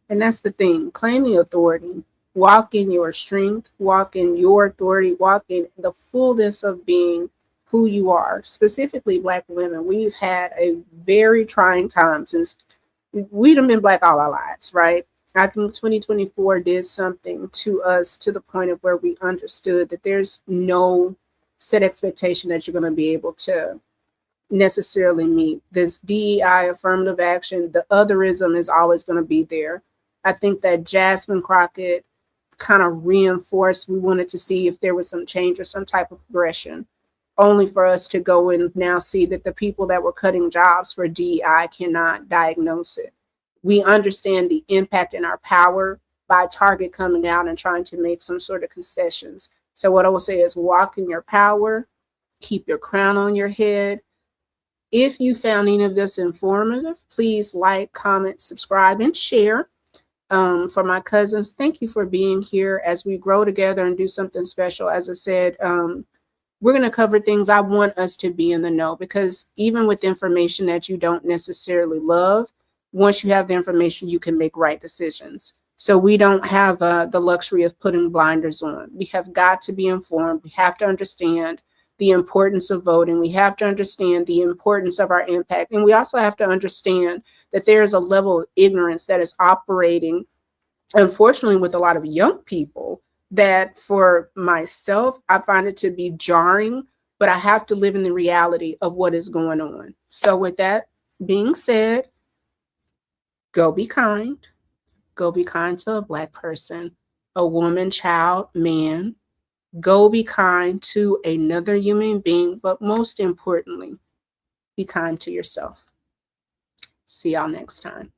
And that's the thing. Claim the authority. Walk in your strength. Walk in your authority. Walk in the fullness of being who you are. Specifically, Black women. We've had a very trying time since we've been Black all our lives, right? I think 2024 did something to us to the point of where we understood that there's no set expectation that you're going to be able to necessarily meet. This DEI, affirmative action, the otherism is always going to be there. I think that Jasmine Crockett kind of reinforced, we wanted to see if there was some change or some type of progression, only for us to go and now see that the people that were cutting jobs for DEI cannot diagnose it. We understand the impact and our power by Target coming out and trying to make some sort of concessions. So what I will say is walk in your power, keep your crown on your head. If you found any of this informative, please like, comment, subscribe, and share. For my cousins, thank you for being here as we grow together and do something special. As I said, we're going to cover things I want us to be in the know, because even with information that you don't necessarily love, once you have the information, you can make right decisions. So we don't have the luxury of putting blinders on. We have got to be informed. We have to understand the importance of voting. We have to understand the importance of our impact. And we also have to understand that there is a level of ignorance that is operating, unfortunately, with a lot of young people, that for myself, I find it to be jarring, but I have to live in the reality of what is going on. So with that being said, go be kind. Go be kind to a Black person, a woman, child, man. Go be kind to another human being, but most importantly, be kind to yourself. See y'all next time.